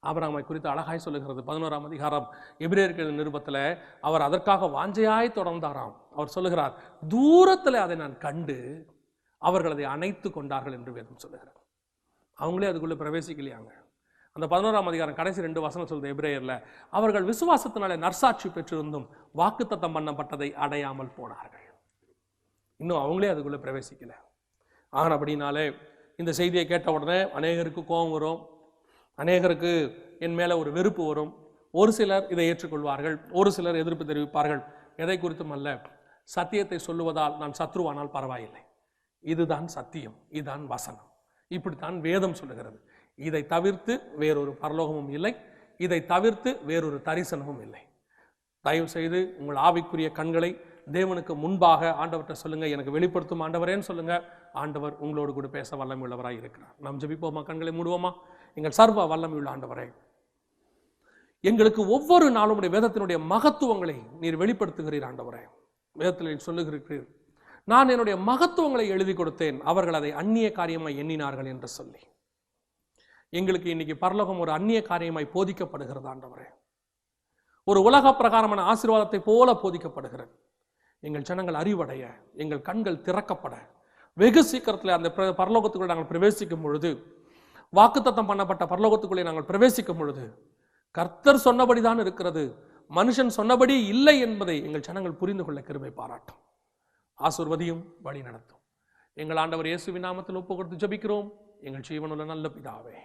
ஆபிரகாமை குறித்து அழகாய் சொல்லுகிறது 11ஆம் அதிகாரம் எபிரேயர் நிருபத்தில். அவர் அதற்காக வாஞ்சையாய் தொடர்ந்தாராம். அவர் சொல்லுகிறார், தூரத்தில் அதை நான் கண்டு அவர்கள் அதை அணைத்து கொண்டார்கள் என்று வேதம் சொல்லுகிறார். அவங்களே அதுக்குள்ள பிரவேசிக்கலையாங்க. அந்த 11ஆம் அதிகாரம் கடைசி 2 வசனம் சொல்லுது எபிரேயர்ல, அவர்கள் விசுவாசத்தினாலே நற்சாட்சி பெற்றிருந்தும் வாக்குத்தத்தம் பண்ணப்பட்டதை அடையாமல் போனார்கள். இன்னும் அவங்களே அதுக்குள்ள பிரவேசிக்கல. ஆனபடினாலே இந்த செய்தியை கேட்ட உடனே அநேகருக்கு கோபம் வரும், அநேகருக்கு என் மேல ஒரு வெறுப்பு வரும். ஒரு சிலர் இதை ஏற்றுக்கொள்வார்கள், ஒரு சிலர் எதிர்ப்பு தெரிவிப்பார்கள். எதை குறித்தும் அல்ல, சத்தியத்தை சொல்லுவதால் நான் சத்ருவானால் பரவாயில்லை. இதுதான் சத்தியம், இதுதான் வசனம், இப்படித்தான் வேதம் சொல்லுகிறது. இதை தவிர்த்து வேறொரு பரலோகமும் இல்லை, இதை தவிர்த்து வேறொரு தரிசனமும் இல்லை. தயவு செய்து உங்கள் ஆவிக்குரிய கண்களை தேவனுக்கு முன்பாக ஆண்டவர்கிட்ட சொல்லுங்க, எனக்கு வெளிப்படுத்தும் ஆண்டவரேன்னு சொல்லுங்க. ஆண்டவர் உங்களோடு கூட பேச வல்லமை உள்ளவராய் இருக்கிறார். நாம் ஜெபிப்போமா? கண்களை மூடுவோமா? எங்கள் சர்வ வல்லமை உள்ள ஆண்டவரே, எங்களுக்கு ஒவ்வொரு நாளும் வேதத்தினுடைய மகத்துவங்களை நீர் வெளிப்படுத்துகிறீர். ஆண்டவரே, வேதத்தில் சொல்லுகிறீர், நான் என்னுடைய மகத்துவங்களை எழுதி கொடுத்தேன், அவர்கள் அதை அந்நிய காரியமாய் எண்ணினார்கள் என்று சொல்லி. எங்களுக்கு இன்னைக்கு பரலோகம் ஒரு அந்நிய காரியமாய் போதிக்கப்படுகிறது. ஆண்டவரே, ஒரு உலக பிரகாரமான ஆசீர்வாதத்தை போல போதிக்கப்படுகிறது. எங்கள் ஜனங்கள் அறிவடைய, எங்கள் கண்கள் திறக்கப்பட, வெகு சீக்கிரத்தில் அந்த பரலோகத்துக்குள்ளே நாங்கள் பிரவேசிக்கும் பொழுது, வாக்குத்தத்தம் பண்ணப்பட்ட பரலோகத்துக்குள்ளே நாங்கள் பிரவேசிக்கும் பொழுது, கர்த்தர் சொன்னபடிதான் இருக்கிறது, மனுஷன் சொன்னபடி இல்லை என்பதை எங்கள் ஜனங்கள் புரிந்து கொள்ள கிருபை பாராட்டும். ஆசீர்வதியும் வழி நடத்தும். எங்கள் ஆண்டவர் இயேசுவின் நாமத்தில் ஒப்பு கொடுத்து ஜெபிக்கிறோம், எங்கள் ஜீவனுள்ள நல்ல பிதாவே.